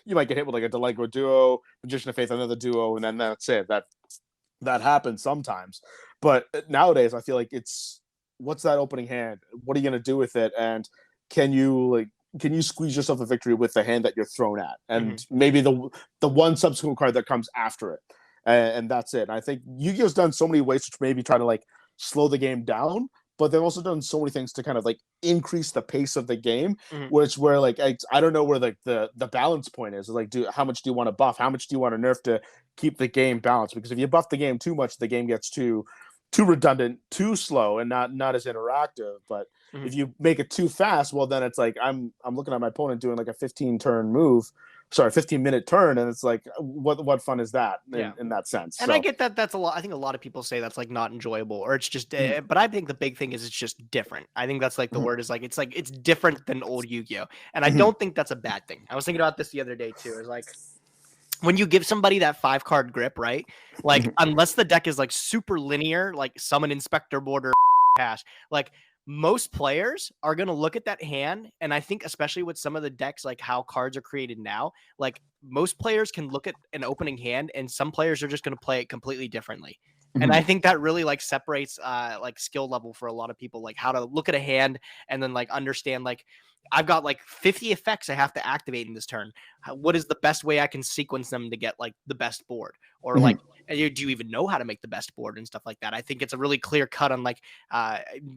you might get hit with like a Delegro duo, Magician of Faith, another duo, and then that's it. That happens sometimes. But nowadays I feel like it's, what's that opening hand? What are you going to do with it? And can you squeeze yourself a victory with the hand that you're thrown at? And maybe the one subsequent card that comes after it. And that's it. And I think Yu-Gi-Oh's done so many ways to maybe try to like slow the game down, but they've also done so many things to kind of like increase the pace of the game, which where like I don't know where like the balance point is. Like, how much do you want to buff? How much do you want to nerf to keep the game balanced? Because if you buff the game too much, the game gets too redundant, too slow, and not as interactive. But if you make it too fast, well, then it's like I'm looking at my opponent doing like a 15-minute turn, and it's like what fun is that in that sense? And I get that that's a lot. I think a lot of people say that's like not enjoyable, or it's just. But I think the big thing is it's just different. I think that's like the word is like it's different than old Yu-Gi-Oh, and I don't think that's a bad thing. I was thinking about this the other day too. It's like, when you give somebody that 5-card grip, right? Like, unless the deck is like super linear, like Summon Inspector Border Cash, like most players are going to look at that hand. And I think especially with some of the decks, like how cards are created now, like most players can look at an opening hand and some players are just going to play it completely differently. And I think that really like separates like skill level for a lot of people, like how to look at a hand and then like understand like I've got like 50 effects I have to activate in this turn. What is the best way I can sequence them to get like the best board? Or like, do you even know how to make the best board and stuff like that? I think it's a really clear cut on like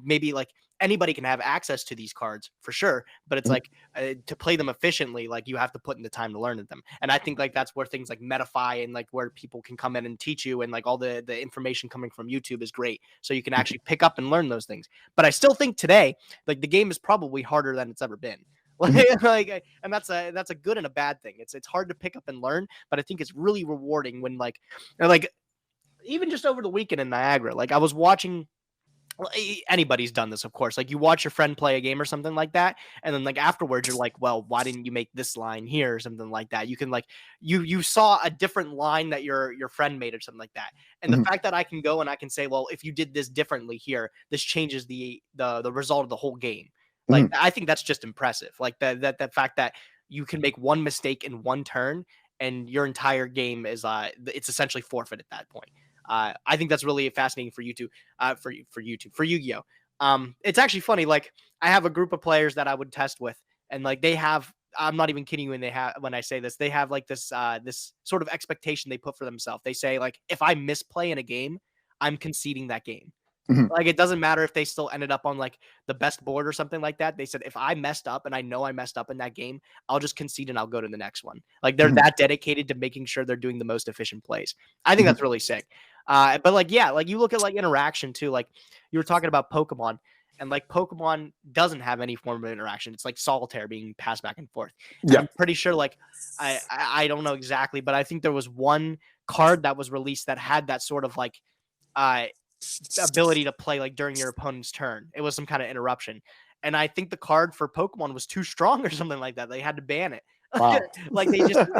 maybe like anybody can have access to these cards for sure, but it's like to play them efficiently, like you have to put in the time to learn them. And I think like that's where things like Metafy and like where people can come in and teach you, and like all the information coming from YouTube is great, so you can actually pick up and learn those things. But I still think today like the game is probably harder than it's ever been. Like, and that's a good and a bad thing. It's hard to pick up and learn, but I think it's really rewarding when like even just over the weekend in Niagara, like I was watching anybody's done this, of course. Like you watch your friend play a game or something like that, and then like afterwards you're like, well, why didn't you make this line here or something like that? You can like you saw a different line that your friend made or something like that. And the fact that I can go and I can say, well, if you did this differently here, this changes the result of the whole game. Like I think that's just impressive. Like that fact that you can make one mistake in one turn and your entire game is it's essentially forfeit at that point. I think that's really fascinating for YouTube, for YouTube, for Yu-Gi-Oh. It's actually funny. Like I have a group of players that I would test with, and like they have. I'm not even kidding when I say this. They have like this this sort of expectation they put for themselves. They say like, if I misplay in a game, I'm conceding that game. Like it doesn't matter if they still ended up on like the best board or something like that. They said if I messed up and I know I messed up in that game, I'll just concede and I'll go to the next one. Like they're that dedicated to making sure they're doing the most efficient plays. I think that's really sick. But like yeah, like you look at like interaction too. Like you were talking about Pokemon, and like Pokemon doesn't have any form of interaction. It's like solitaire being passed back and forth. And I'm pretty sure like I don't know exactly, but I think there was one card that was released that had that sort of like ability to play like during your opponent's turn. It was some kind of interruption, and I think the card for Pokemon was too strong or something like that. They had to ban it. Wow. Like they just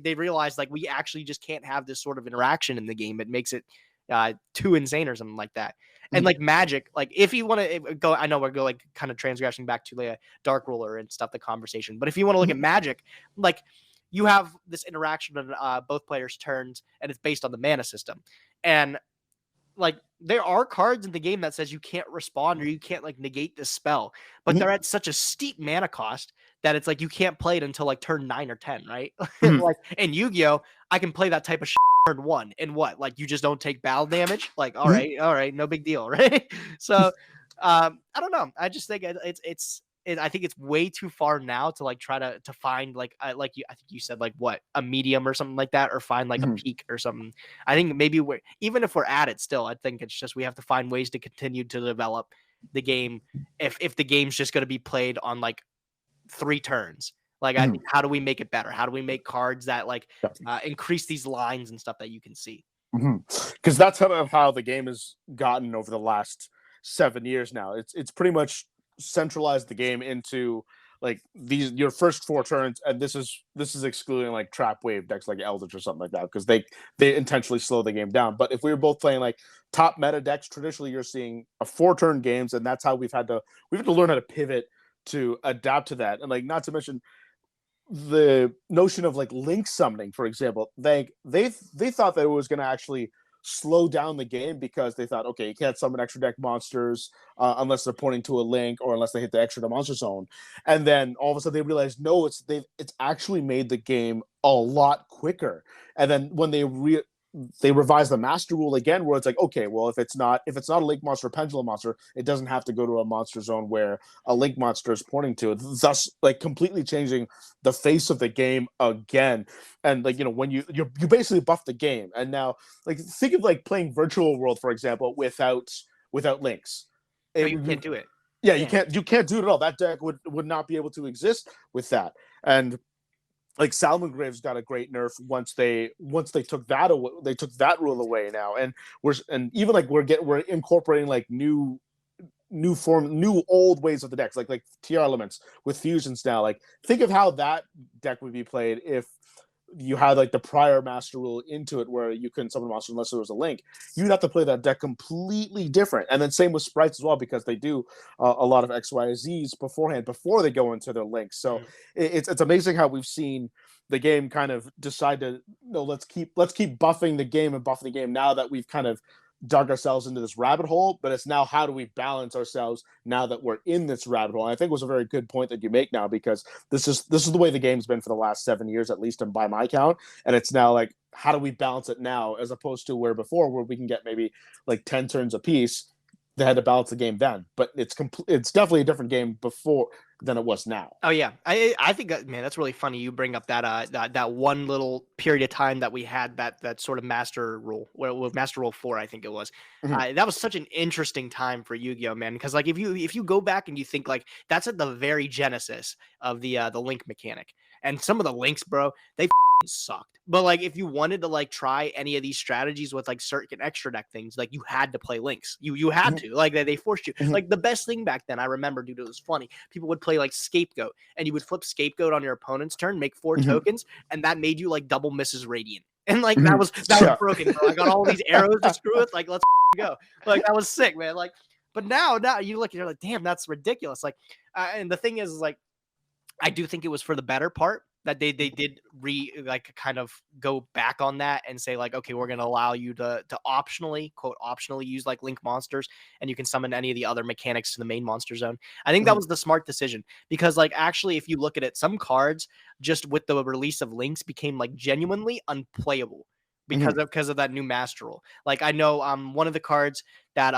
they realized like we actually just can't have this sort of interaction in the game. It makes it too insane or something like that. And like Magic, like if you want to go, I know we're going like kind of transgressing back to like a Dark Ruler and stuff, the conversation. But if you want to look at Magic, like you have this interaction on both players' turns, and it's based on the mana system. And like there are cards in the game that says you can't respond or you can't like negate this spell, but they're at such a steep mana cost that it's like you can't play it until like turn 9 or 10, right? Like in Yu-Gi-Oh, I can play that type of turn 1, and what? Like you just don't take battle damage? Like all right, no big deal, right? So I don't know. I just think I think it's way too far now to like try to find like I think you said like what, a medium or something like that, or find like a peak or something. I think maybe even if we're at it still, I think it's just we have to find ways to continue to develop the game if the game's just going to be played on like 3 turns. Like I think, how do we make it better? How do we make cards that like increase these lines and stuff that you can see? Because that's how the game has gotten over the last 7 years now. It's pretty much centralized the game into like your first 4 turns, and this is excluding like trap wave decks like Eldritch or something like that, because they intentionally slow the game down. But if we were both playing like top meta decks, traditionally you're seeing a 4-turn games, and that's how we've had to learn how to pivot to adapt to that. And like, not to mention the notion of like link summoning, for example. They thought that it was going to actually slow down the game, because they thought, okay, you can't summon extra deck monsters unless they're pointing to a link or unless they hit the extra monster zone. And then all of a sudden they realized, no, it's actually made the game a lot quicker. And then when they revised the master rule again, where it's like, okay, well, if it's not a link monster or pendulum monster, it doesn't have to go to a monster zone where a link monster is pointing to, thus like completely changing the face of the game again. And like, you know, when you basically buff the game, and now like think of like playing Virtual World, for example, without links. You can't do it. Yeah, you can't do it at all. That deck would not be able to exist with that. And like Salmongrave's got a great nerf once they took that away. They took that rule away now, and even like we're incorporating like new old ways of the decks, like TR elements with fusions now. Like think of how that deck would be played if you had like the prior master rule into it, where you couldn't summon a monster unless there was a link. You'd have to play that deck completely different. And then same with sprites as well, because they do a lot of XYZs beforehand before they go into their links. So it's amazing how we've seen the game kind of decide to, no, let's keep buffing the game now that we've kind of dug ourselves into this rabbit hole. But it's now, how do we balance ourselves now that we're in this rabbit hole? And I think it was a very good point that you make now, because this is the way the game's been for the last 7 years, at least, and by my count. And it's now like, how do we balance it now, as opposed to where before, where we can get maybe like 10 turns a piece. They had to balance the game then, but it's definitely a different game before than it was now. Oh yeah, I think that, man, that's really funny. You bring up that one little period of time that we had that sort of master rule, well, master rule 4, I think it was. That was such an interesting time for Yu-Gi-Oh, man, because like if you go back and you think, like, that's at the very genesis of the link mechanic, and some of the links, bro, they sucked. But like if you wanted to like try any of these strategies with like certain extra deck things, like you had to play links. You had to, like they forced you. Like the best thing back then, I remember, dude, it was funny. People would play like scapegoat, and you would flip scapegoat on your opponent's turn, make 4 tokens, and that made you like double Mrs. Radiant. And like that was broken, bro. I got all these arrows to screw with. Like, let's go. Like that was sick, man. Like, but now you look, you're like, damn, that's ridiculous. Like, and the thing is like, I do think it was for the better part that they did kind of go back on that and say like, okay, we're going to allow you to optionally, quote, optionally use like link monsters, and you can summon any of the other mechanics to the main monster zone. I think that was the smart decision, because like actually if you look at it, some cards just with the release of links became like genuinely unplayable because of that new master rule. Like I know one of the cards that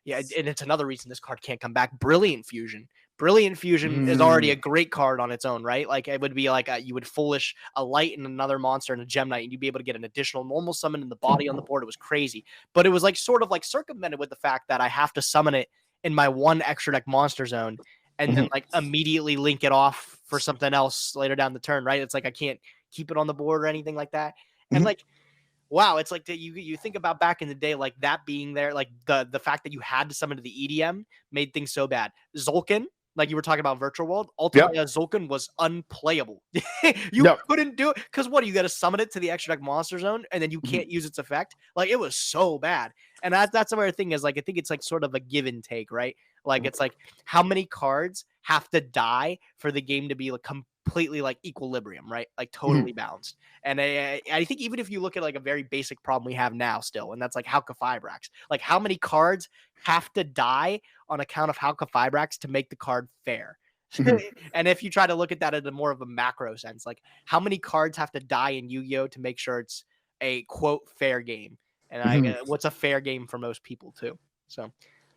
yeah, and it's another reason this card can't come back, Brilliant Fusion. Brilliant Fusion is already a great card on its own, right? Like it would be like you would foolish a light and another monster and a gem knight, and you'd be able to get an additional normal summon in the body on the board. It was crazy, but it was like sort of like circumvented with the fact that I have to summon it in my 1 extra deck monster zone and then like immediately link it off for something else later down the turn, right? It's like I can't keep it on the board or anything like that. And like, wow, it's like you think about back in the day, like that being there, like the fact that you had to summon to the EDM made things so bad. Zulkin, like you were talking about Virtual World, ultimately Zulkin was unplayable. You couldn't do it because what, you got to summon it to the extra deck monster zone and then you can't use its effect. Like it was so bad. And that's the thing is like, I think it's like sort of a give and take, right? Like it's like how many cards have to die for the game to be like completely like equilibrium, right? Like totally balanced. And I think even if you look at like a very basic problem we have now still, and that's like Hauka Fibrax, like how many cards have to die on account of Hauka Fibrax to make the card fair? And if you try to look at that in a more of a macro sense, like how many cards have to die in Yu-Gi-Oh to make sure it's a quote fair game? And what's a fair game for most people too? So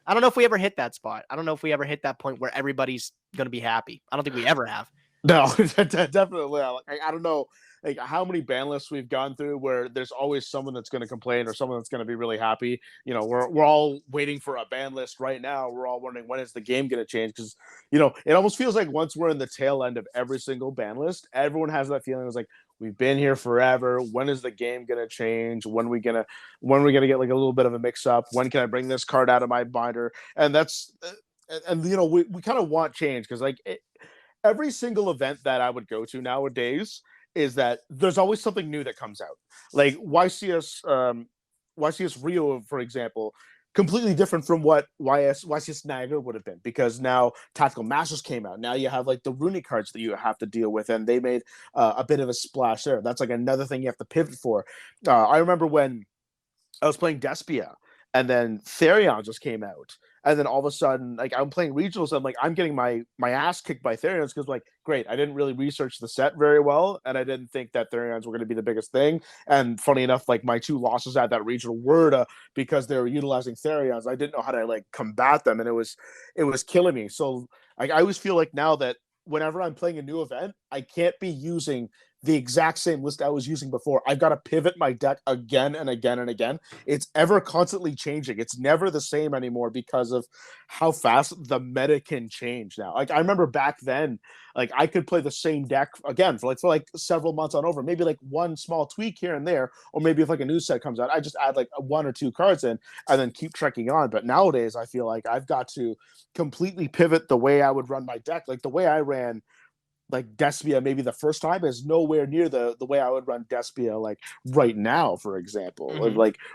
I don't know if we ever hit that spot. I don't know if we ever hit that point where everybody's going to be happy. I don't think we ever have. No, definitely. I don't know like how many ban lists we've gone through where there's always someone that's going to complain or someone that's going to be really happy. You know, we're all waiting for a ban list right now. We're all wondering when is the game going to change, because you know it almost feels like once we're in the tail end of every single ban list, everyone has that feeling. It's like we've been here forever. When is the game going to change? When are we gonna get like a little bit of a mix up? When can I bring this card out of my binder? And that's and you know we kind of want change because like every single event that I would go to nowadays is that there's always something new that comes out. Like YCS Rio, for example, completely different from what YCS Niagara would have been, because now Tactical Masters came out. Now you have like the runic cards that you have to deal with, and they made a bit of a splash there. That's like another thing you have to pivot for. I remember when I was playing Despia, and then Therion just came out. And then all of a sudden, like I'm playing regionals, and like I'm getting my ass kicked by Therions because like, great, I didn't really research the set very well, and I didn't think that Therions were going to be the biggest thing. And funny enough, like my 2 losses at that regional were because they were utilizing Therions. I didn't know how to like combat them, and it was killing me. So like I always feel like now that whenever I'm playing a new event, I can't be using the exact same list I was using before. I've got to pivot my deck again and again and again. It's ever constantly changing. It's never the same anymore because of how fast the meta can change now. Like I remember back then, like I could play the same deck again for like several months on over, maybe like one small tweak here and there, or maybe if like a new set comes out, I just add like 1 or 2 cards in and then keep trekking on. But nowadays I feel like I've got to completely pivot the way I would run my deck. Like the way I ran like Despia maybe the first time is nowhere near the way I would run Despia like right now, for example,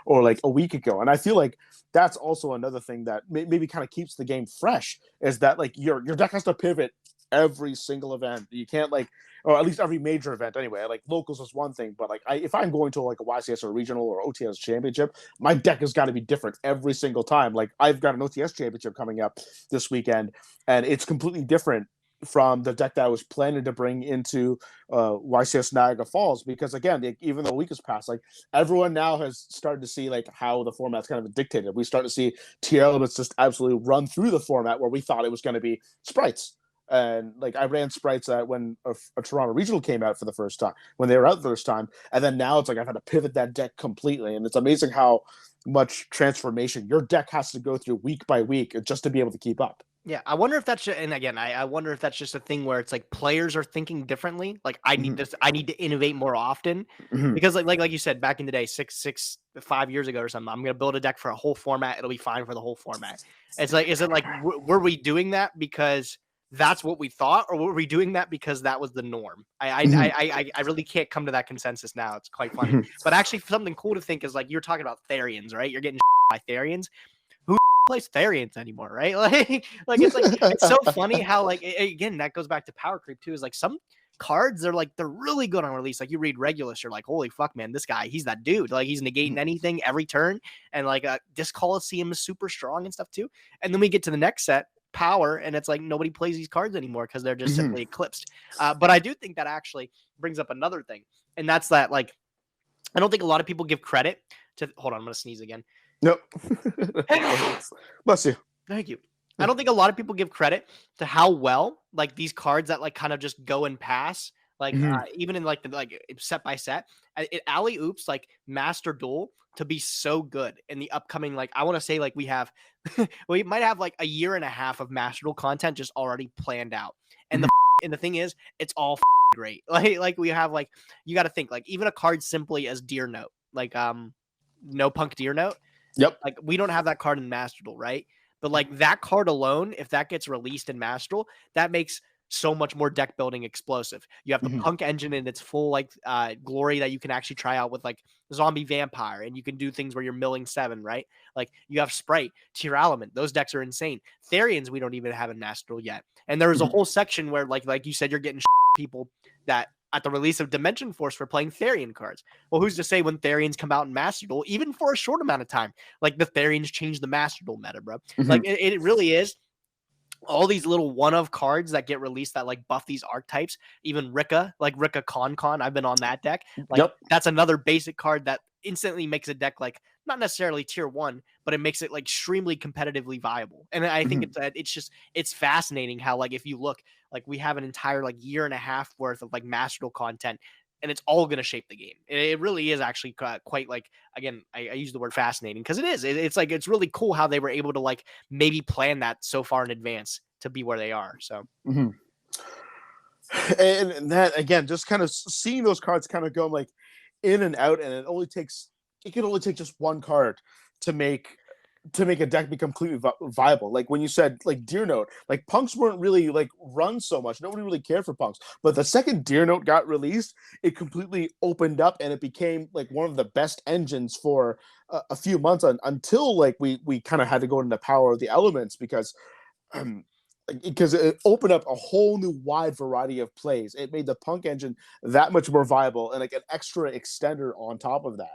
or like a week ago. And I feel like that's also another thing that maybe kind of keeps the game fresh, is that like your deck has to pivot every single event. You can't like, or at least every major event anyway. Like locals is one thing, but like if I'm going to like a YCS or regional or OTS championship, my deck has got to be different every single time. Like I've got an OTS championship coming up this weekend, and it's completely different from the deck that I was planning to bring into YCS Niagara Falls, because again, even though a week has passed, like everyone now has started to see like how the format's kind of dictated. We start to see tier elements just absolutely run through the format, where we thought it was going to be sprites. And like I ran sprites when a Toronto regional came out for the first time, when they were out the first time, and then now it's like I've had to pivot that deck completely, and it's amazing how much transformation your deck has to go through week by week just to be able to keep up. Yeah, I wonder if that's and again, I wonder if that's just a thing where it's like players are thinking differently. Like I need this, I need to innovate more often because like you said back in the day, 5 years ago or something, I'm gonna build a deck for a whole format. It'll be fine for the whole format. It's like, is it like were we doing that because that's what we thought, or were we doing that because that was the norm? I really can't come to that consensus now. It's quite funny, but actually something cool to think is like you're talking about Therians, right? You're getting by Therians. Who plays Therians anymore, right? Like it's so funny how like again that goes back to power creep too. Is like some cards they're really good on release. Like you read Regulus, you're like, holy fuck, man, this guy, he's that dude. Like he's negating anything every turn, and like this Coliseum is super strong and stuff too. And then we get to the next set, Power, and it's like nobody plays these cards anymore because they're just simply eclipsed. But I do think that actually brings up another thing, and that's that like I don't think a lot of people give credit to. Hold on, I'm gonna sneeze again. Nope. Bless you. Thank you. I don't think a lot of people give credit to how well like these cards that like kind of just go and pass, like even in like the like set by set, it alley oops like Master Duel to be so good in the upcoming. Like I want to say like we have, we might have like a year and a half of Master Duel content just already planned out, and the thing is, it's all great. Like we have like you got to think like even a card simply as Deer Note, like No Punk Deer Note. Yep. Like we don't have that card in Master Duel, right? But like that card alone, if that gets released in Master Duel, that makes so much more deck building explosive. You have the Punk engine in its full like glory that you can actually try out with like Zombie Vampire, and you can do things where you're milling 7, right? Like you have Sprite, Tier Element. Those decks are insane. Therians we don't even have in Master Duel yet. And there's a whole section where like you said, you're getting people that at the release of Dimension Force for playing Therian cards. Well, who's to say when Therians come out in Master Duel, even for a short amount of time, like the Therians change the Master Duel meta, bro. Like it really is. All these little one-of cards that get released that like buff these archetypes, even Rika, like Rika Con, I've been on that deck. Like that's another basic card that instantly makes a deck like not necessarily tier 1, but it makes it like extremely competitively viable. And I think it's fascinating how like if you look, like we have an entire like year and a half worth of like Master Duel content, and it's all going to shape the game. It really is actually quite like, again, I use the word fascinating because it is. It's like, it's really cool how they were able to like maybe plan that so far in advance to be where they are. So, and that again, just kind of seeing those cards kind of go like in and out, and it can only take just one card to make a deck be completely viable. Like when you said like Deer Note, like punks weren't really like run so much. Nobody really cared for punks. But the second Deer Note got released, it completely opened up, and it became like one of the best engines for a few months until like we kind of had to go into the power of the elements because it opened up a whole new wide variety of plays. It made the punk engine that much more viable, and like an extra extender on top of that.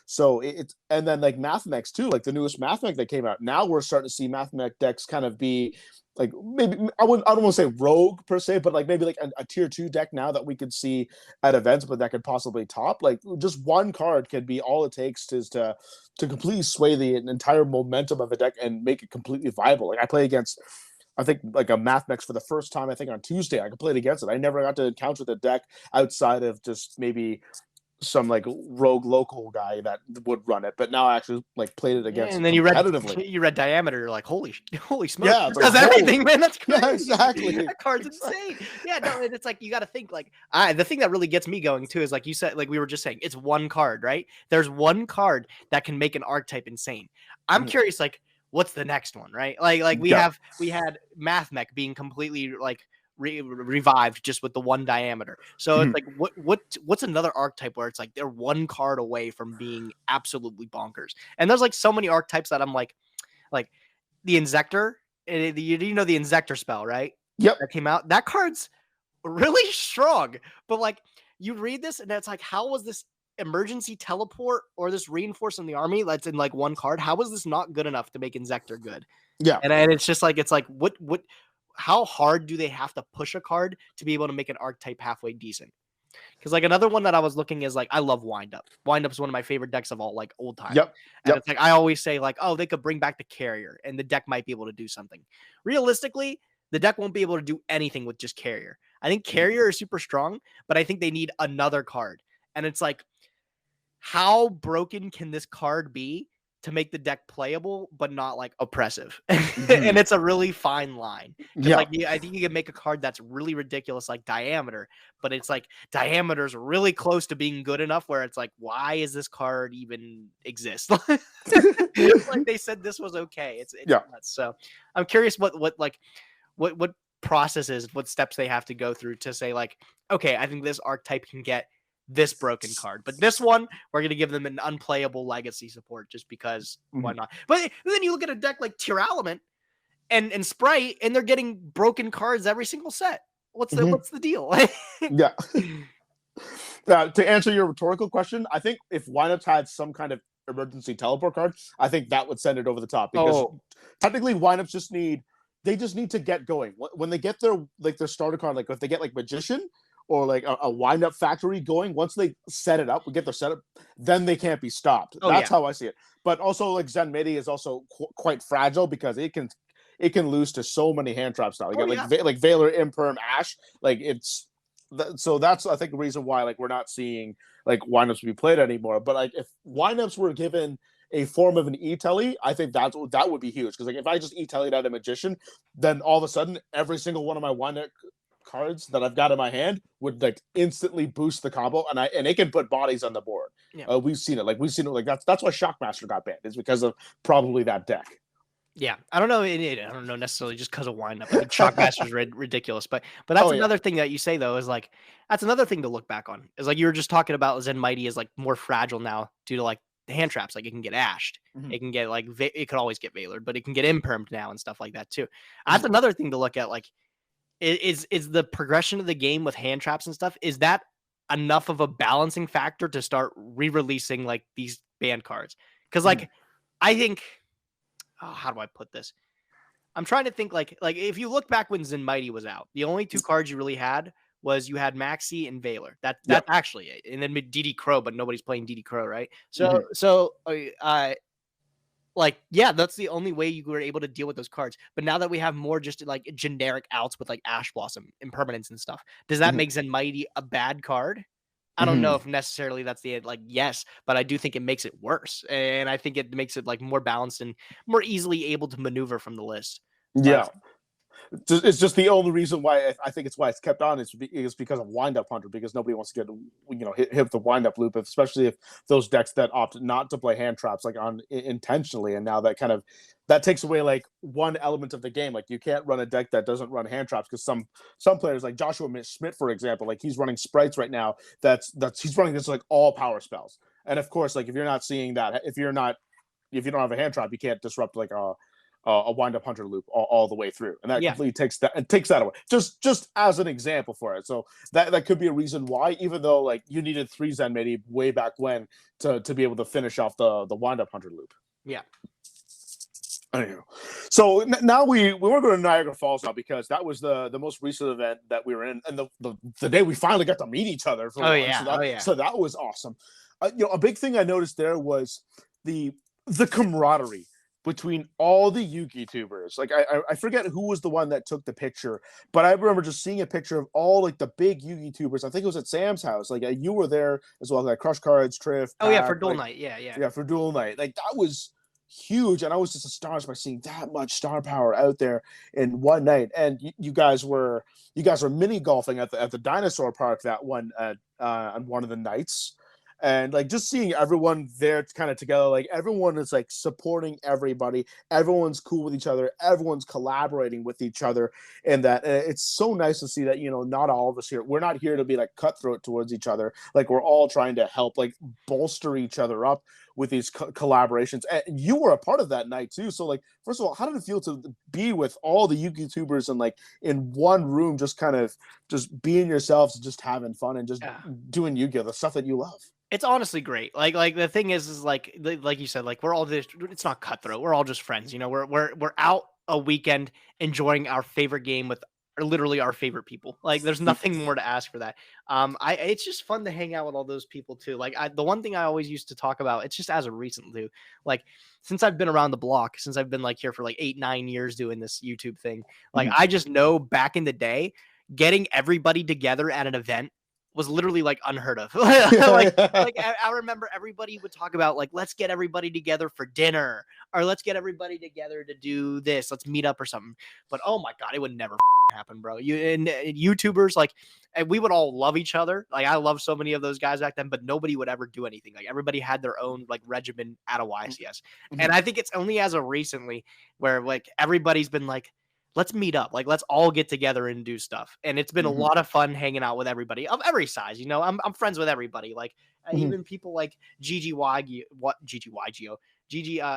So it's and then like Mathmech too, like the newest Mathmech that came out. Now we're starting to see Mathmech decks kind of be like maybe I don't want to say rogue per se, but like maybe like a tier 2 deck now that we could see at events, but that could possibly top. Like just one card could be all it takes to completely sway the entire momentum of the deck and make it completely viable. Like I play against, I think like a Mathmech for the first time, I think on Tuesday, I played against it. I never got to encounter the deck outside of just maybe some like rogue local guy that would run it, but now I actually like played it against. And then you read Diameter, you're like, holy smokes, yeah, it does everything, man. That's crazy. Yeah, exactly. That card's insane. Yeah, no, it's like you got to think like the thing that really gets me going too is like you said, like we were just saying, it's one card, right? There's one card that can make an archetype insane. I'm curious, like what's the next one, right? Like we had Mathmech being completely like revived just with the one Diameter. So it's like what's another archetype where it's like they're one card away from being absolutely bonkers. And there's like so many archetypes that I'm like the Inzector. You know the Inzector spell, right? Yep. That came out. That card's really strong, but like you read this and it's like, how was this emergency teleport or this reinforcing the army that's in like one card? How was this not good enough to make Inzector good? Yeah. And it's just like, it's like what how hard do they have to push a card to be able to make an archetype halfway decent? Because like another one that I was looking is like, I love Wind Up. Wind Up is one of my favorite decks of all like old time. Yep. And it's like I always say like, oh, they could bring back the Carrier and the deck might be able to do something. Realistically, the deck won't be able to do anything with just Carrier. I think Carrier is super strong, but I think they need another card. And it's like, how broken can this card be to make the deck playable, but not like oppressive. Mhm. And it's a really fine line. Because Yeah. like I think you can make a card that's really ridiculous, like diameter, but it's like diameter's really close to being good enough where it's like, why is this card even exist? Like they said this was okay. It's Yeah. nuts. So I'm curious what processes, what steps they have to go through to say like, okay, I think this archetype can get this broken card, but this one we're gonna give them an unplayable legacy support just because why Mhm. not? But then you look at a deck like Tier Element and Sprite, and they're getting broken cards every single set. What's Mhm. the deal? Yeah. To answer your rhetorical question, I think if Windups had some kind of emergency teleport card, I think that would send it over the top because Oh, technically Windups just need to get going. When they get their starter card, like if they get like Magician or like a Windup Factory going, once they set it up, we get their setup, then they can't be stopped. oh That's yeah. how I see it. But also like Zen Midi is also quite fragile because it can lose to so many hand traps now. You Oh, got yeah. like Valor, Imperm, Ash, like it's so that's I think the reason why like we're not seeing like windups be played anymore. But like if windups were given a form of an e-telly, I think that would be huge because like if I just e-tellied out a Magician, then all of a sudden every single one of my windup cards that I've got in my hand would like instantly boost the combo, and it can put bodies on the board. Yeah. We've seen it like that's why Shockmaster got banned, is because of probably that deck. Yeah, I don't know. I don't know necessarily just because of Windup. I think Shockmaster's ridiculous, but that's Oh, yeah. another thing that you say though is like that's another thing to look back on. Is like you were just talking about Zen Mighty is like more fragile now due to like the hand traps. Like it can get ashed, Mhm. it can get like it could always get valored, but it can get impermed now and stuff like that too. That's another thing to look at. Like is the progression of the game with hand traps and stuff? Is that enough of a balancing factor to start re-releasing like these banned cards? Because like I think. Oh, how do I put this? I'm trying to think like if you look back when Zen Mighty was out, the only two cards you really had was you had Maxi and Valor. That's Yep. actually it. And then DD Crow, but nobody's playing DD Crow, right? Mhm. So like yeah, that's the only way you were able to deal with those cards. But now that we have more just like generic outs with like Ash Blossom, impermanence and stuff, does that Mhm. make Zen Mighty a bad card? I don't know if necessarily that's the like yes, but I do think it makes it worse, and I think it makes it like more balanced and more easily able to maneuver from the list. Yeah. It's just the only reason why I think it's why it's kept on is because of Windup Hunter, because nobody wants to get hit the windup loop, especially if those decks that opt not to play hand traps like on intentionally, and now that takes away like one element of the game. Like you can't run a deck that doesn't run hand traps because some players like Joshua Schmidt, for example, like he's running sprites right now. That's he's running this like all power spells, and of course like if you're not seeing that, if you don't have a hand trap, you can't disrupt like a wind up hunter loop all the way through, and that Yeah. completely takes that away. Just as an example for it, so that could be a reason why, even though like you needed 3 Zen maybe way back when to be able to finish off the wind up hunter loop. Yeah. Anyway, so now we want to go to Niagara Falls now because that was the most recent event that we were in, and the day we finally got to meet each other. For once. Yeah. So that was awesome. A big thing I noticed there was the camaraderie between all the Yugitubers. Like I forget who was the one that took the picture, but I remember just seeing a picture of all like the big Yugitubers. I think it was at Sam's house. Like you were there as well, like Crush Cards, Triff. Oh yeah, Pat, for Duel like, Night. Yeah. yeah, for Duel Night. Like that was huge, and I was just astonished by seeing that much star power out there in one night. And you guys were mini golfing at the dinosaur park that one on one of the nights. And like just seeing everyone there kind of together, like everyone is like supporting everybody, everyone's cool with each other, everyone's collaborating with each other, and that it's so nice to see that not all of us here, we're not here to be like cutthroat towards each other, like we're all trying to help like bolster each other up with these collaborations. And you were a part of that night too, so like first of all, how did it feel to be with all the Yugitubers and like in one room, just kind of just being yourselves, just having fun and just doing Yu-Gi-Oh, the stuff that you love? It's honestly great. Like the thing is like you said, like we're all just, it's not cutthroat. We're all just friends. We're out a weekend enjoying our favorite game with literally our favorite people. Like there's nothing more to ask for that. It's just fun to hang out with all those people too. Like the one thing I always used to talk about, it's just as of recently, like since I've been around the block, since I've been like here for like 8-9 years doing this YouTube thing, like I just know back in the day, getting everybody together at an event was literally like unheard of. I remember everybody would talk about like, let's get everybody together for dinner, or let's get everybody together to do this. Let's meet up or something. But oh my God, it would never happen, bro. YouTubers, like, and we would all love each other. Like, I love so many of those guys back then, but nobody would ever do anything. Like, everybody had their own like regimen at a YCS. And I think it's only as of recently where like everybody's been like, let's meet up. Like, let's all get together and do stuff. And it's been a lot of fun hanging out with everybody of every size. You know, I'm friends with everybody. Like, even people like Gigio,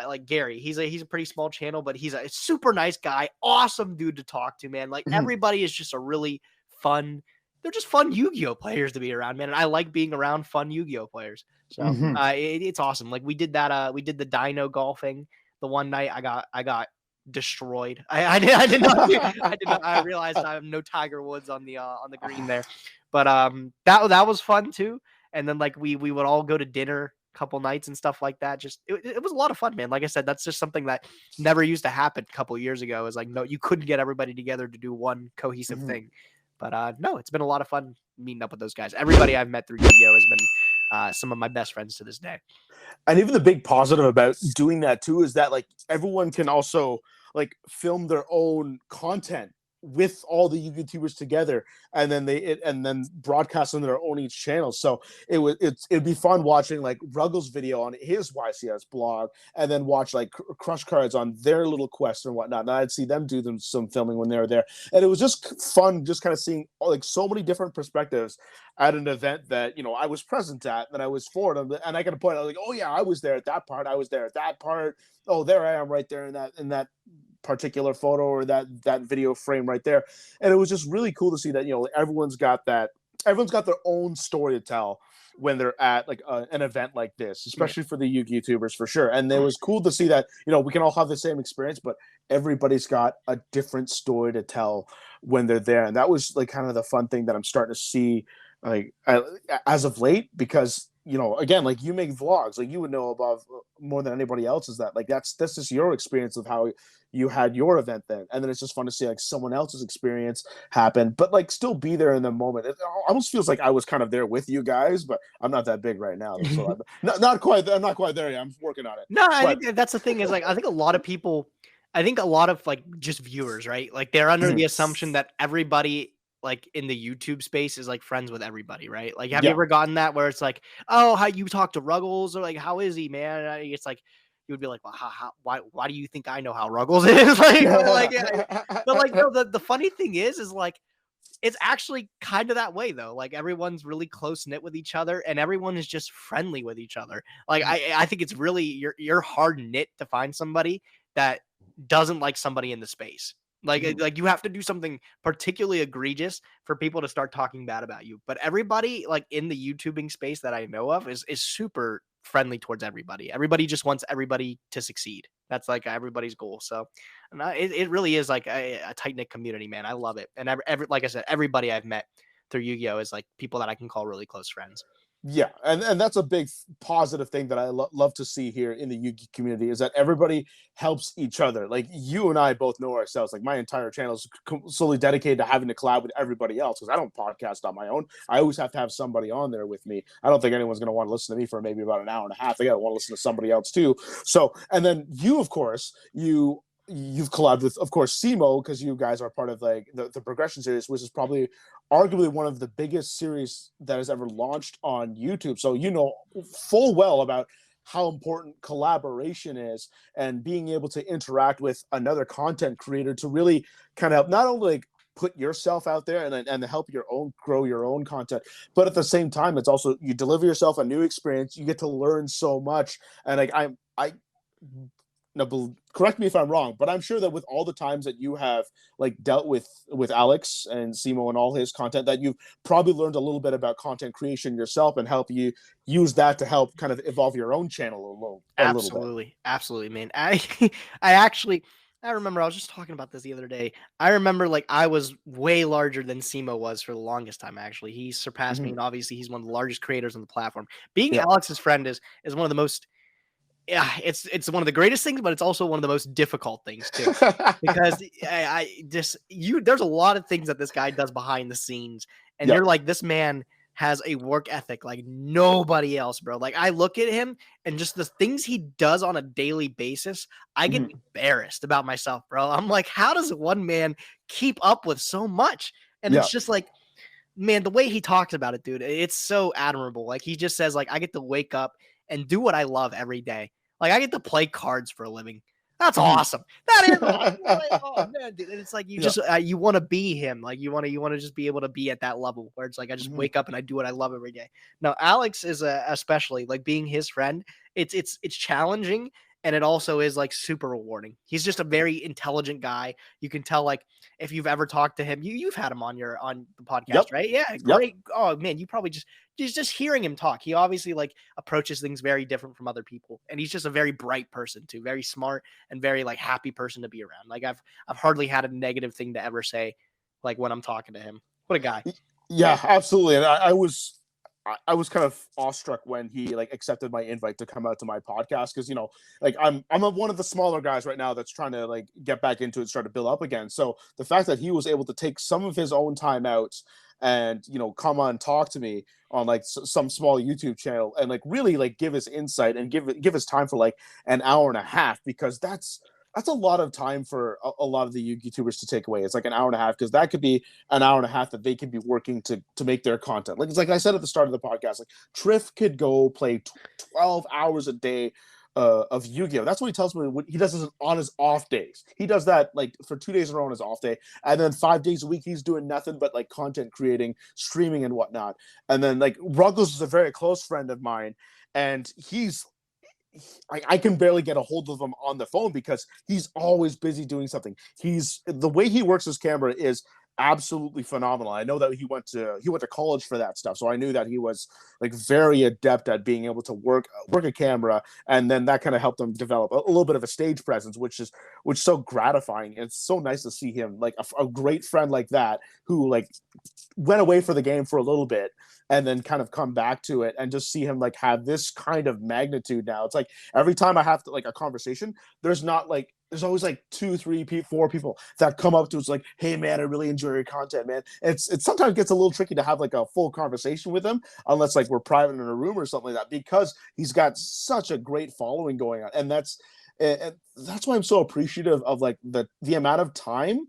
like Gary. He's a pretty small channel, but he's a super nice guy. Awesome dude to talk to, man. Like, everybody is just a really fun. They're just fun Yu-Gi-Oh players to be around, man. And I like being around fun Yu-Gi-Oh players. So it's awesome. Like, we did that. We did the dino golfing the one night. I got destroyed. I did not. I realized I have no Tiger Woods on the green there, but that was fun too. And then like we would all go to dinner a couple nights and stuff like that. Just it was a lot of fun, man. Like I said, that's just something that never used to happen a couple years ago. Is like, no, you couldn't get everybody together to do one cohesive thing. But no, it's been a lot of fun meeting up with those guys. Everybody I've met through Yugioh has been some of my best friends to this day. And even the big positive about doing that too is that like everyone can also like film their own content with all the YouTubers together, and then broadcast on their own each channel. So it'd be fun watching like Ruggles' video on his YCS blog, and then watch like Crush Cards on their little quest and whatnot. And I'd see them do some filming when they were there, and it was just fun, just kind of seeing like so many different perspectives at an event that, you know, I was present at, that I was for them, and I could point out like, oh yeah, I was there at that part, I was there at that part. Oh, there I am right there in that particular photo or that video frame right there. And it was just really cool to see that, you know, everyone's got their own story to tell when they're at like an event like this, especially for the Yugitubers for sure. And it was cool to see that, you know, we can all have the same experience, but everybody's got a different story to tell when they're there. And that was like kind of the fun thing that I'm starting to see like as of late, because, you know, again, like you make vlogs, like you would know above more than anybody else, is that like that's just your experience of how you had your event then, and then it's just fun to see like someone else's experience happen, but like still be there in the moment. It almost feels like I was kind of there with you guys, but I'm not that big right now, so I'm not quite there yet. I'm working on it. No, I think that's the thing is like I think a lot of like just viewers, right? Like they're under the assumption that everybody like in the YouTube space is like friends with everybody, right? Like, have you ever gotten that where it's like, oh, how you talk to Ruggles, or like, how is he, man? It's like, you would be like, well, why do you think I know how Ruggles is? But like, no, the funny thing is like, it's actually kind of that way though. Like everyone's really close knit with each other, and everyone is just friendly with each other. Like I think it's really you're hard knit to find somebody that doesn't like somebody in the space. Like you have to do something particularly egregious for people to start talking bad about you. But everybody like in the YouTubing space that I know of is super friendly towards everybody. Everybody just wants everybody to succeed. That's like everybody's goal. So it really is like a tight-knit community, man. I love it. And like I said, everybody I've met through Yu-Gi-Oh is like people that I can call really close friends. Yeah, and that's a big positive thing that I love to see here in the Yugi community, is that everybody helps each other. Like you and I both know ourselves. Like my entire channel is solely dedicated to having to collab with everybody else, because I don't podcast on my own. I always have to have somebody on there with me. I don't think anyone's going to want to listen to me for maybe about an hour and a half. They got to want to listen to somebody else too. So, and then you, of course, you've collabed with, of course, Simo, because you guys are part of like the progression series, which is probably arguably one of the biggest series that has ever launched on YouTube. So you know full well about how important collaboration is, and being able to interact with another content creator to really kind of help not only like put yourself out there and help grow your own content, but at the same time, it's also, you deliver yourself a new experience. You get to learn so much. And like now, correct me if I'm wrong, but I'm sure that with all the times that you have like dealt with Alex and Simo and all his content, that you've probably learned a little bit about content creation yourself, and help you use that to help kind of evolve your own channel a little bit. Absolutely, man. I remember I was just talking about this the other day. I remember like I was way larger than Simo was for the longest time. Actually, he surpassed me, and obviously he's one of the largest creators on the platform. Being Alex's friend is one of the most. Yeah, it's one of the greatest things, but it's also one of the most difficult things too, because there's a lot of things that this guy does behind the scenes, and you're like, this man has a work ethic like nobody else, bro. Like I look at him and just the things he does on a daily basis, I get embarrassed about myself, bro. I'm like, how does one man keep up with so much? And it's just like, man, the way he talks about it, dude, it's so admirable. Like he just says, like, I get to wake up and do what I love every day. Like I get to play cards for a living. That's awesome. That is awesome. Like, oh man, dude. And it's like you just you want to be him. Like you want to just be able to be at that level where it's like I just wake up and I do what I love every day. Now, Alex is especially like being his friend. It's challenging. And it also is like super rewarding. He's just a very intelligent guy. You can tell, like, if you've ever talked to him, you've had him on the podcast, right? Yeah, great. Oh man, you probably just hearing him talk. He obviously like approaches things very different from other people, and he's just a very bright person too, very smart and very like happy person to be around. Like I've hardly had a negative thing to ever say, like when I'm talking to him. What a guy. Yeah, absolutely. And I was kind of awestruck when he like accepted my invite to come out to my podcast because like I'm one of the smaller guys right now that's trying to like get back into it, start to build up again. So the fact that he was able to take some of his own time out and come on and talk to me on like some small YouTube channel and like really like give his insight and give his time for like an hour and a half, because that's a lot of time for a lot of the Yugitubers to take away. It's like an hour and a half, because that could be an hour and a half that they could be working to make their content. Like it's like I said at the start of the podcast, like Triff could go play 12 hours a day of Yu-Gi-Oh. That's what he tells me he does this on his off days. He does that like for 2 days in a row on his off day, and then 5 days a week he's doing nothing but like content creating, streaming and whatnot. And then like Ruggles is a very close friend of mine, and I can barely get a hold of him on the phone because he's always busy doing something. The way he works his camera is absolutely phenomenal. I know that he went to college for that stuff, so I knew that he was like very adept at being able to work a camera, and then that kind of helped him develop a little bit of a stage presence, which is so gratifying. And it's so nice to see him, like a great friend like that, who like went away for the game for a little bit and then kind of come back to it, and just see him like have this kind of magnitude now. It's like every time I have to like a conversation, there's always like 2, 3, 4 people that come up to us like, hey man, I really enjoy your content, man. It sometimes gets a little tricky to have like a full conversation with him unless like we're private in a room or something like that, because he's got such a great following going on. And that's why I'm so appreciative of like the amount of time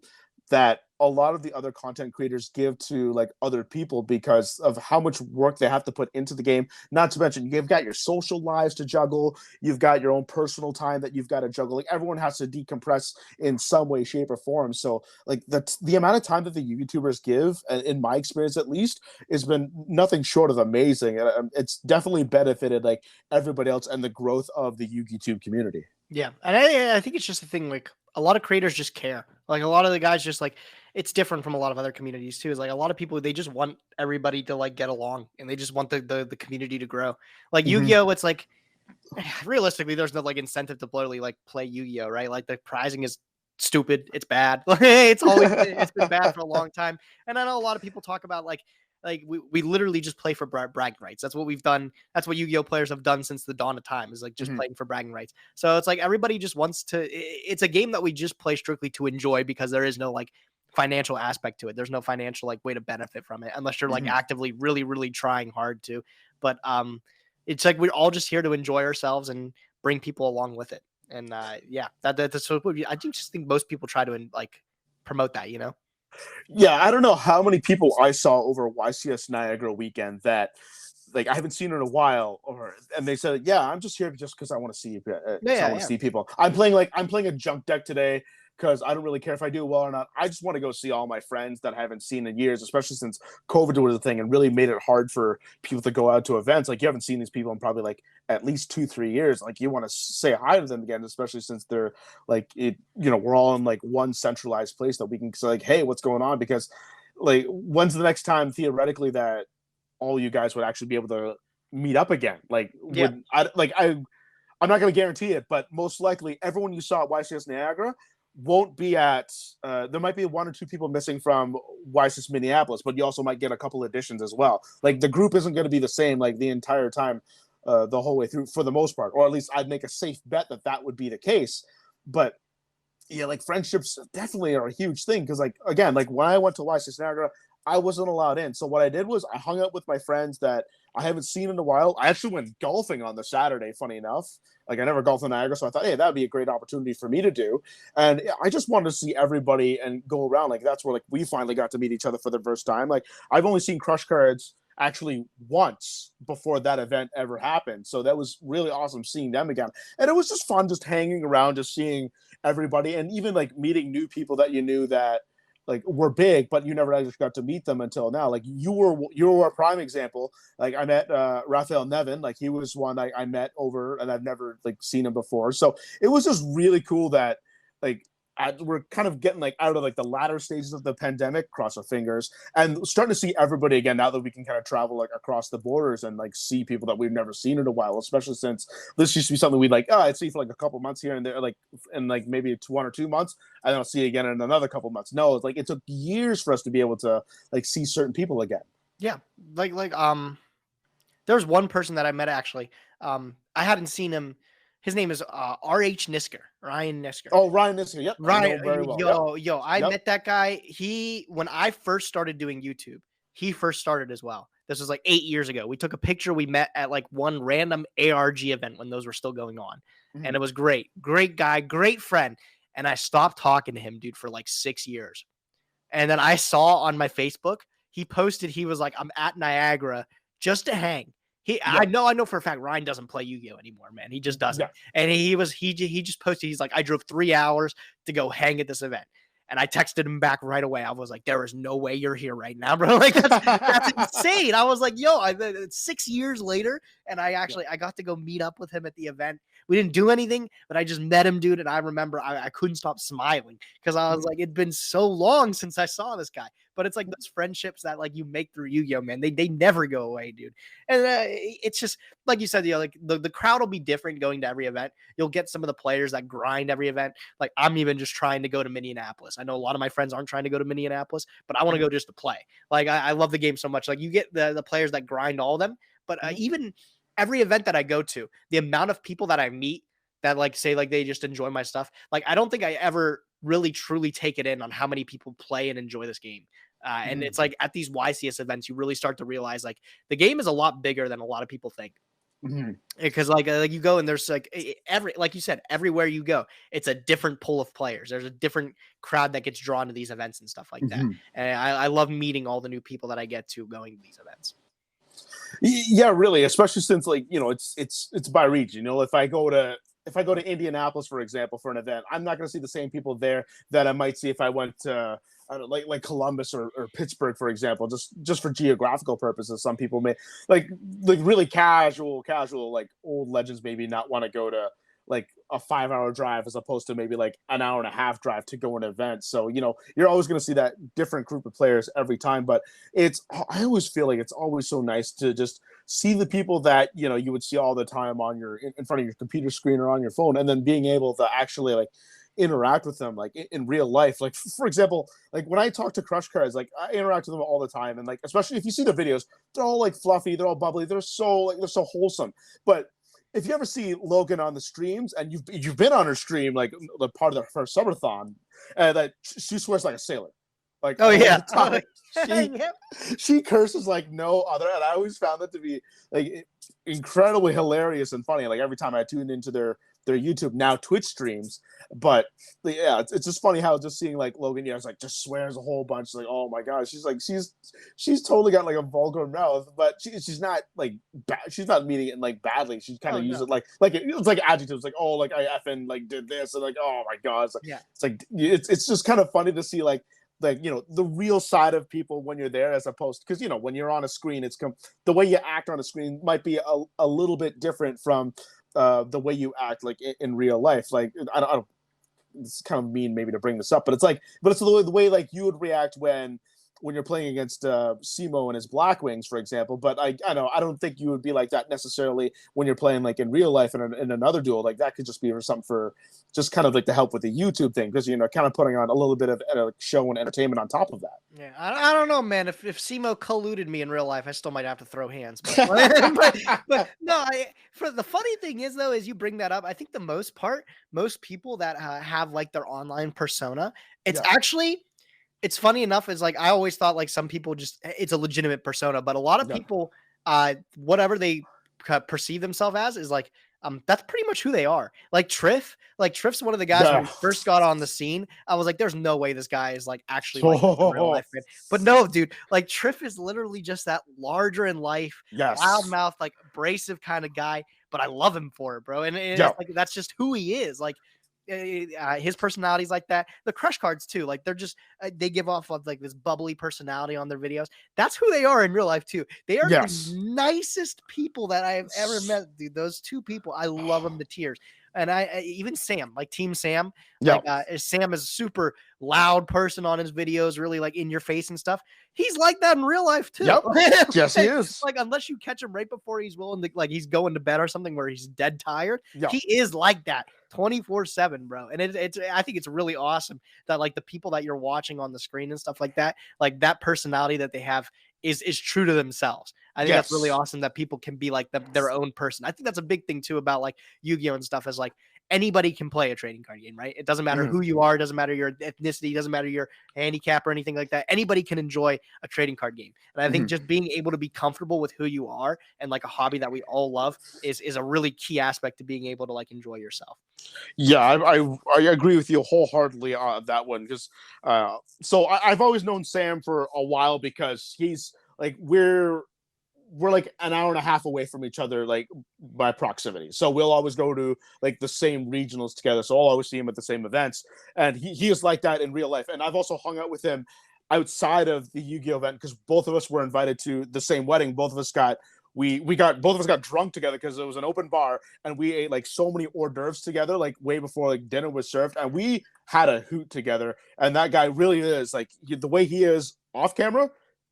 that a lot of the other content creators give to like other people, because of how much work they have to put into the game. Not to mention you've got your social lives to juggle, you've got your own personal time that you've got to juggle. Like everyone has to decompress in some way, shape, or form. So like the amount of time that the YouTubers give, in my experience at least, has been nothing short of amazing. It's definitely benefited like everybody else and the growth of the YugiTube community. Yeah, and I think it's just a thing, like a lot of creators just care. Like a lot of the guys just like, it's different from a lot of other communities too. Is like a lot of people, they just want everybody to like get along, and they just want the community to grow. Like Yu-Gi-Oh, it's like realistically, there's no like incentive to literally like play Yu-Gi-Oh, right? Like the prizing is stupid. It's bad. It's been bad for a long time. And I know a lot of people talk about like we literally just play for bragging rights. That's what we've done. That's what Yu-Gi-Oh players have done since the dawn of time, is like just playing for bragging rights. So it's like everybody just wants to, it's a game that we just play strictly to enjoy, because there is no like financial aspect to it. There's no financial like way to benefit from it unless you're like actively really, really trying hard to. But it's like we're all just here to enjoy ourselves and bring people along with it. And yeah, that's what I do. Just think most people try to like promote that, Yeah, I don't know how many people I saw over YCS Niagara weekend that like I haven't seen in a while, and they said, "Yeah, I'm just here just because I want to see see people. I'm playing a junk deck today because I don't really care if I do well or not. I just want to go see all my friends that I haven't seen in years, especially since COVID was a thing and really made it hard for people to go out to events. Like you haven't seen these people in probably like at least 2-3 years. Like you want to say hi to them again, especially since they're like we're all in like one centralized place that we can say like, hey, what's going on? Because like when's the next time theoretically that all you guys would actually be able to meet up again? Like I'm not going to guarantee it, but most likely everyone you saw at YCS Niagara won't be at there might be 1 or 2 people missing from YCS Minneapolis, but you also might get a couple additions as well. Like the group isn't going to be the same like the entire time, the whole way through for the most part, or at least I'd make a safe bet that would be the case. But yeah, like friendships definitely are a huge thing, because like again, like when I went to YCS Niagara, I wasn't allowed in. So what I did was I hung out with my friends that I haven't seen in a while. I actually went golfing on the Saturday, funny enough. Like I never golfed in Niagara, so I thought, hey, that'd be a great opportunity for me to do. And I just wanted to see everybody and go around. Like that's where like we finally got to meet each other for the first time. Like I've only seen Crush Cards actually once before that event ever happened. So that was really awesome seeing them again. And it was just fun just hanging around, just seeing everybody, and even like meeting new people that you knew that like were big, but you never actually got to meet them until now. Like you were a prime example. Like I met Raphael Nevin, like he was one I met over, and I've never like seen him before. So it was just really cool that like we're kind of getting like out of like the latter stages of the pandemic, cross our fingers, and starting to see everybody again now that we can kind of travel like across the borders and like see people that we've never seen in a while, especially since this used to be something we'd like, oh, I'd see for like a couple months here and there, like in like maybe 1 or 2 months, and then I'll see you again in another couple months. No, it's like it took years for us to be able to like see certain people again. Yeah. Like there was one person that I met actually. I hadn't seen him. His name is R.H. Nisker, Ryan Nisker. Oh, Ryan Nisker. Yep. Ryan, very well. I met that guy. When I first started doing YouTube, he first started as well. This was like 8 years ago. We took a picture. We met at like one random ARG event when those were still going on. Mm-hmm. And it was great. Great guy, great friend. And I stopped talking to him, dude, for like 6 years. And then I saw on my Facebook, he posted, he was like, I'm at Niagara just to hang. I know for a fact Ryan doesn't play Yu-Gi-Oh anymore, man. He just doesn't. Yeah. And he just posted, he's like, I drove 3 hours to go hang at this event. And I texted him back right away. I was like, there is no way you're here right now, bro. Like that's insane. I was like, yo, it's 6 years later. And I got to go meet up with him at the event. We didn't do anything, but I just met him, dude. And I remember I couldn't stop smiling because I was like, it'd been so long since I saw this guy. But it's like those friendships that like you make through Yu-Gi-Oh, man. They never go away, dude. And it's just like you said, like the crowd will be different going to every event. You'll get some of the players that grind every event. Like I'm even just trying to go to Minneapolis. I know a lot of my friends aren't trying to go to Minneapolis, but I want to go just to play. Like I love the game so much. Like you get the players that grind all of them, but even every event that I go to, the amount of people that I meet that like say like they just enjoy my stuff. Like I don't think I ever really truly take it in on how many people play and enjoy this game. And it's like at these YCS events, you really start to realize like the game is a lot bigger than a lot of people think. Because like you go and there's like like you said, everywhere you go, it's a different pool of players. There's a different crowd that gets drawn to these events and stuff like that. And I love meeting all the new people that I get to going to these events. Yeah, really, especially since like, you know, it's by region. You know, if I go to Indianapolis, for example, for an event, I'm not going to see the same people there that I might see if I went to like Columbus or Pittsburgh, for example, just for geographical purposes. Some people may like really casual like old legends maybe not want to go to like a 5-hour drive as opposed to maybe like an hour and a half drive to go an event. So, you know, you're always going to see that different group of players every time, but I always feel like it's always so nice to just see the people that, you know, you would see all the time on in front of your computer screen or on your phone, and then being able to actually like interact with them like in real life. Like for example, like when I talk to Crush Cards, like I interact with them all the time, and like especially if you see the videos, they're all like fluffy, they're all bubbly, they're so wholesome. But if you ever see Logan on the streams, and you've been on her stream, like the part of her summerthon, that she swears like a sailor. Like, oh yeah, she curses like no other, and I always found that to be like incredibly hilarious and funny. Like every time I tune into their YouTube, now Twitch streams, but yeah, it's just funny how just seeing like Logan, yeah, it's like just swears a whole bunch. Like, oh my gosh, she's totally got like a vulgar mouth, but she's not like she's not meaning it like badly. She kind of uses it like it's like adjectives, like oh, like I effing like did this, and like oh my god, it's like, yeah, it's like it's just kind of funny to see like you know the real side of people when you're there, as opposed because you know when you're on a screen, it's the way you act on a screen might be a little bit different from the way you act like in real life. Like I don't it's kind of mean maybe to bring this up, but it's the way like you would react when you're playing against Simo and his Black Wings, for example. But I don't think you would be like that necessarily when you're playing like in real life in another duel. Like that could just be for something for just kind of like to help with the YouTube thing, because you know kind of putting on a little bit of show and entertainment on top of that. Yeah, I don't know, man. If Simo colluded me in real life, I still might have to throw hands. But, but no, for the funny thing is though, is you bring that up. I think most people that have like their online persona, it's actually it's funny enough is like I always thought like some people just it's a legitimate persona, but a lot of people whatever they perceive themselves as is like that's pretty much who they are. Like Triff's one of the guys when he first got on the scene. I was like, there's no way this guy is like actually like a real life fan. But no, dude, like Triff is literally just that larger in life, loudmouth, like abrasive kind of guy. But I love him for it, bro. And it's like that's just who he is. Like his personality's like that. The crush cards too, like they're just they give off of like this bubbly personality on their videos. That's who they are in real life too. They are the nicest people that I have ever met, dude. Those two people, I love them to tears. And I even Sam, like Team Sam, like Sam is a super loud person on his videos, really like in your face and stuff. He's like that in real life too. Yes, he is. Like unless you catch him right before he's willing to, like he's going to bed or something where he's dead tired, he is like that 24/7, bro. And it's I think it's really awesome that like the people that you're watching on the screen and stuff like that personality that they have is true to themselves. I think that's really awesome that people can be like their own person. I think that's a big thing too about like Yu-Gi-Oh and stuff is like anybody can play a trading card game, right? It doesn't matter who you are, it doesn't matter your ethnicity, it doesn't matter your handicap or anything like that. Anybody can enjoy a trading card game. And I think just being able to be comfortable with who you are and like a hobby that we all love is a really key aspect to being able to like enjoy yourself. Yeah, I agree with you wholeheartedly on that one because so I've always known Sam for a while because he's like we're like an hour and a half away from each other, like by proximity. So we'll always go to like the same regionals together. So I'll always see him at the same events. And he is like that in real life. And I've also hung out with him outside of the Yu-Gi-Oh event because both of us were invited to the same wedding. Both of us got drunk together because it was an open bar and we ate like so many hors d'oeuvres together, like way before like dinner was served. And we had a hoot together. And that guy really is like the way he is off camera.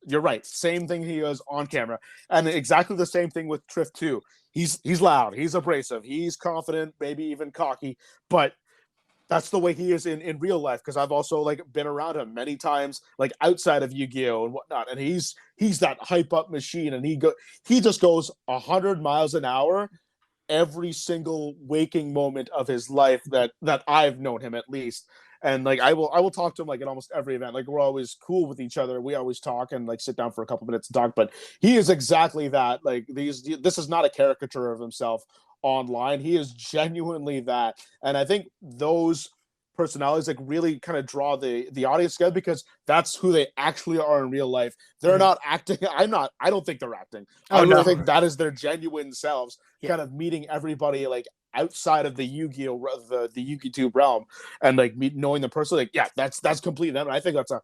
You're right. Same thing he is on camera. And exactly the same thing with Triff too. He's loud. He's abrasive. He's confident, maybe even cocky. But that's the way he is in real life because I've also like been around him many times, like outside of Yu-Gi-Oh and whatnot. And he's that hype up machine. And he just goes 100 miles an hour every single waking moment of his life that I've known him at least. And like I will talk to him like at almost every event. Like we're always cool with each other. We always talk and like sit down for a couple minutes and talk. But he is exactly that. Like this is not a caricature of himself online. He is genuinely that. And I think those personalities like really kind of draw the audience together because that's who they actually are in real life. They're not acting. I don't think they're acting. I really think that is their genuine selves kind of meeting everybody like outside of the Yu-Gi-Oh, the Yugitube realm and like knowing them personally. Like, that's completely them. And I think that's a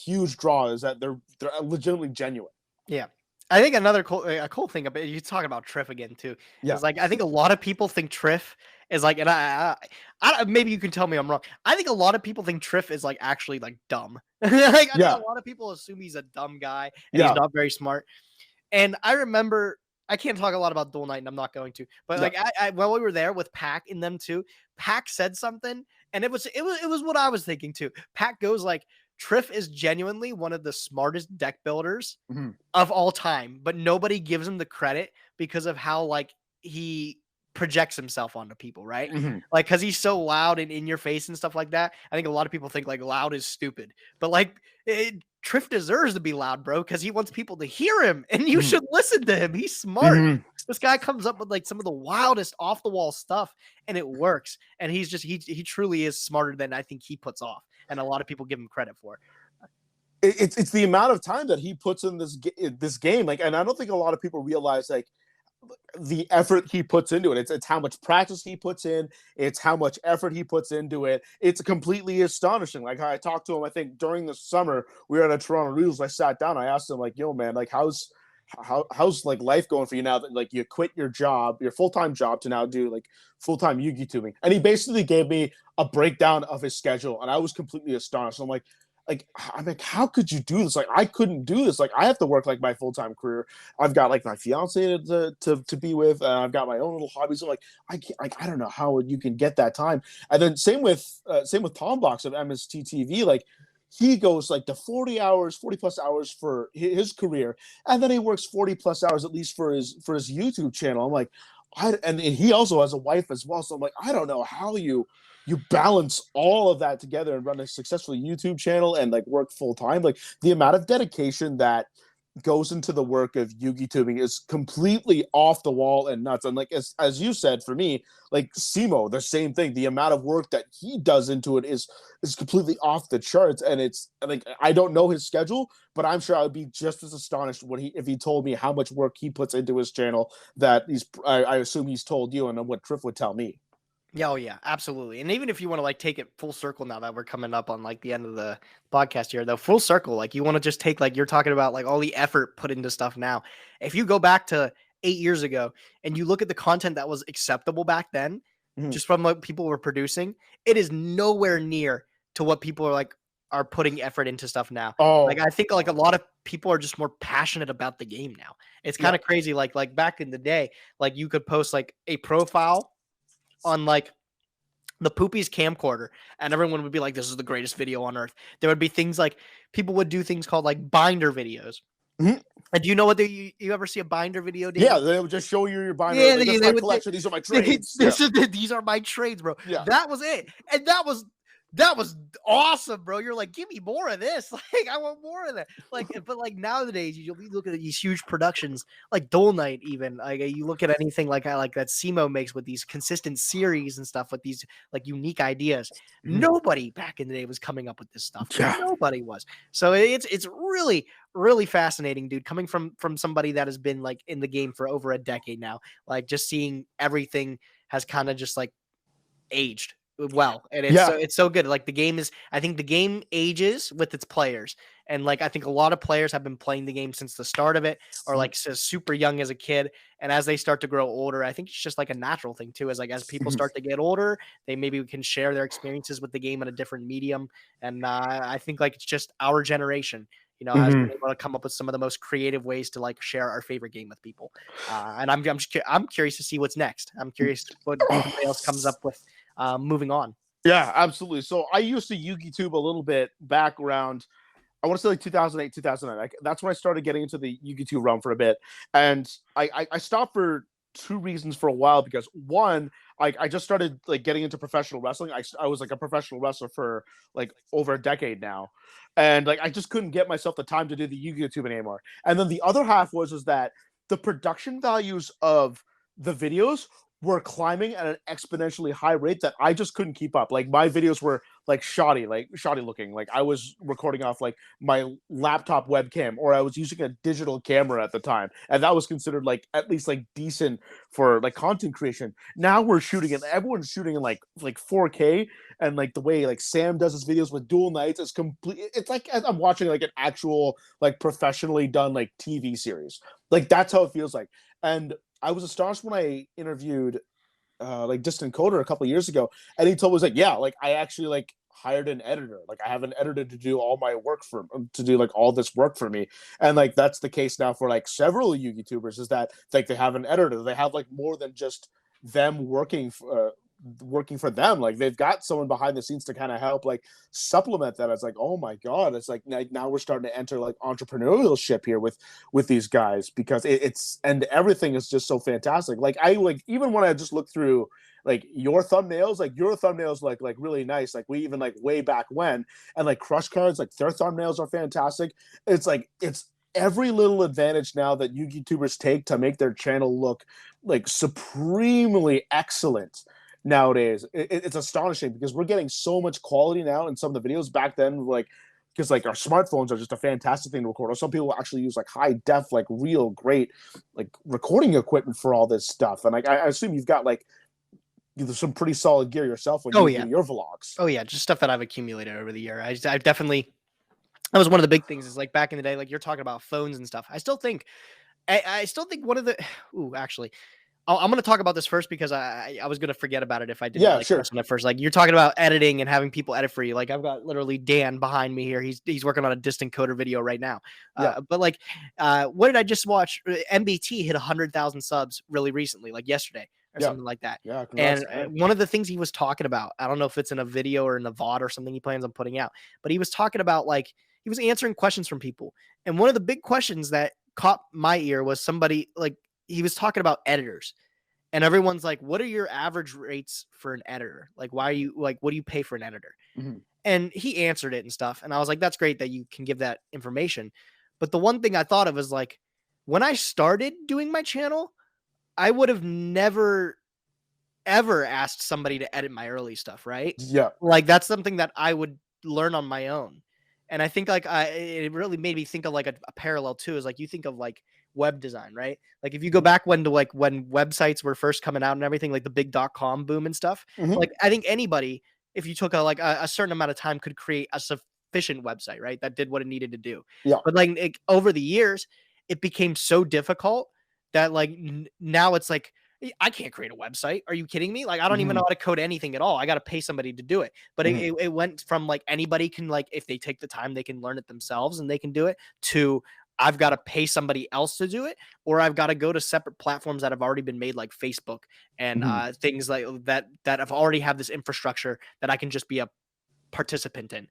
huge draw is that they're legitimately genuine. Yeah. I think another cool thing about you talk about Triff again too. Is like I think a lot of people think Triff is like, and I maybe you can tell me I'm wrong. I think a lot of people think Triff is like actually like dumb. Like I think a lot of people assume he's a dumb guy and he's not very smart. And I remember I can't talk a lot about Duel Night, and I'm not going to. But like when we were there with Pac and them too, Pac said something, and it was what I was thinking too. Pac goes like, Triff is genuinely one of the smartest deck builders of all time, but nobody gives him the credit because of how like he projects himself onto people, right? Like because he's so loud and in your face and stuff like that. I think a lot of people think like loud is stupid, but like Triff deserves to be loud, bro, because he wants people to hear him, and you should listen to him. He's smart. This guy comes up with like some of the wildest off the wall stuff, and it works. And he's just he truly is smarter than I think he puts off, and a lot of people give him credit for. It's the amount of time that he puts in this game, like, and I don't think a lot of people realize like the effort he puts into it. It's how much practice he puts in. It's how much effort he puts into it. It's completely astonishing. Like I talked to him, I think during the summer, we were at a Toronto Regionals. I sat down, I asked him like, yo man, like how's like life going for you now that like you quit your job, your full-time job to now do like full-time Yugitubing? And he basically gave me a breakdown of his schedule and I was completely astonished. I'm like, how could you do this? Like, I couldn't do this. Like, I have to work like my full-time career. I've got like my fiance to be with. I've got my own little hobbies. So like, I can't, like, I don't know how you can get that time. And then same with Tom Box of MST TV. Like, he goes like to 40 plus hours for his career, and then he works 40 plus hours at least for his YouTube channel. I'm like, and he also has a wife as well. So I'm like, I don't know how you you balance all of that together and run a successful YouTube channel and like work full time. Like the amount of dedication that goes into the work of Yugitubing is completely off the wall and nuts. And like as you said, for me, like Simo, the same thing. The amount of work that he does into it is completely off the charts. And it's like I don't know his schedule, but I'm sure I would be just as astonished if he told me how much work he puts into his channel that I assume he's told you and what Triff would tell me. Yeah, oh yeah, absolutely. And even if you want to like take it full circle now that we're coming up on like the end of the podcast here, though, full circle, like you want to just take like you're talking about like all the effort put into stuff now. If you go back to 8 years ago and you look at the content that was acceptable back then, just from what people were producing, it is nowhere near to what people are putting effort into stuff now. Oh, like I think like a lot of people are just more passionate about the game now. It's kind of crazy. Like back in the day, like you could post like a profile on like the Poopies camcorder and everyone would be like, this is the greatest video on earth. There would be things like people would do things called like binder videos. And do you know what you ever see a binder video? Dave? Yeah, they would just show you your binder. Yeah, like, this is my collection. These are my trades. These are my trades, bro. Yeah. That was it. And that was awesome, bro. You're like, give me more of this. Like, I want more of that. Like, but like nowadays, you'll be looking at these huge productions, like Dole Knight, even. Like, you look at anything like that Simo makes with these consistent series and stuff with these like unique ideas. Nobody back in the day was coming up with this stuff. Yeah. Nobody was. So it's really, really fascinating, dude. Coming from somebody that has been like in the game for over a decade now, like just seeing everything has kind of just like aged well, and it's so good. Like I think the game ages with its players, and like I think a lot of players have been playing the game since the start of it, or like super young as a kid, and as they start to grow older, I think it's just like a natural thing too. As people start to get older, they maybe can share their experiences with the game in a different medium, and I think like it's just our generation. Has been able to come up with some of the most creative ways to like share our favorite game with people, and I'm curious to see what's next. I'm curious what somebody else comes up with. Moving on. Yeah, absolutely. So I used to YugiTube a little bit back around, I want to say like 2008, 2009. That's when I started getting into the YugiTube realm for a bit. And I stopped for two reasons for a while, because one, I just started like getting into professional wrestling. I was like a professional wrestler for like over a decade now. And like I just couldn't get myself the time to do the YugiTube anymore. And then the other half was that the production values of the videos were climbing at an exponentially high rate that I just couldn't keep up. Like my videos were like shoddy looking. Like I was recording off like my laptop webcam, or I was using a digital camera at the time, and that was considered like at least like decent for like content creation. Now we're shooting, and everyone's shooting in like 4K, and like the way like Sam does his videos with dual nights is complete. It's like I'm watching like an actual like professionally done like TV series. Like that's how it feels like. And I was astonished when I interviewed like Distant Coder a couple of years ago, and he told me, was like, yeah, like I actually like hired an editor. Like I have an editor to do all my work to do like all this work for me. And like that's the case now for like several YugiTubers, is that like they have an editor. They have like more than just them working for them. Like they've got someone behind the scenes to kind of help like supplement that. It's like, oh my god, it's like now we're starting to enter like entrepreneurship here with these guys, because it's and everything is just so fantastic. Like I like even when I just look through like your thumbnails like really nice. Like we even like way back when, and like Crush Cards, like their thumbnails are fantastic. It's like it's every little advantage now that YugiTubers take to make their channel look like supremely excellent. Nowadays, it's astonishing, because we're getting so much quality now in some of the videos. Back then, like, because like our smartphones are just a fantastic thing to record, or some people actually use like high def, like real great like recording equipment for all this stuff. And like I assume you've got like some pretty solid gear yourself when you do your vlogs. Oh yeah, just stuff that I've accumulated over the year. I definitely, that was one of the big things, is like back in the day, like you're talking about phones and stuff. I still think one of the actually, I'm going to talk about this first, because I was going to forget about it if I didn't. Yeah, sure. At first, like you're talking about editing and having people edit for you. Like I've got literally Dan behind me here. He's working on a Distant Coder video right now. But like, what did I just watch? MBT hit 100,000 subs really recently, like yesterday or something like that. Yeah, congrats, and one of the things he was talking about, I don't know if it's in a video or in a VOD or something he plans on putting out, but he was talking about like he was answering questions from people, and one of the big questions that caught my ear was somebody like, he was talking about editors, and everyone's like, what are your average rates for an editor? Like, why are you like, what do you pay for an editor? Mm-hmm. And he answered it and stuff. And I was like, that's great that you can give that information. But the one thing I thought of is like, when I started doing my channel, I would have never, ever asked somebody to edit my early stuff, right? Yeah. Like, that's something that I would learn on my own. And I think like it really made me think of like a parallel too, is like you think of like web design, right? Like if you go back when websites were first coming out and everything, like the big .com boom and stuff, Mm-hmm. like I think anybody, if you took a certain amount of time, could create a sufficient website, right? That did what it needed to do. Yeah. But like over the years, it became so difficult that like now it's like, I can't create a website. Are you kidding me? Like, I don't even know how to code anything at all. I got to pay somebody to do it. But it went from like anybody can, like, if they take the time, they can learn it themselves and they can do it, to I've got to pay somebody else to do it, or I've got to go to separate platforms that have already been made, like Facebook and things like that have already have this infrastructure that I can just be a participant in.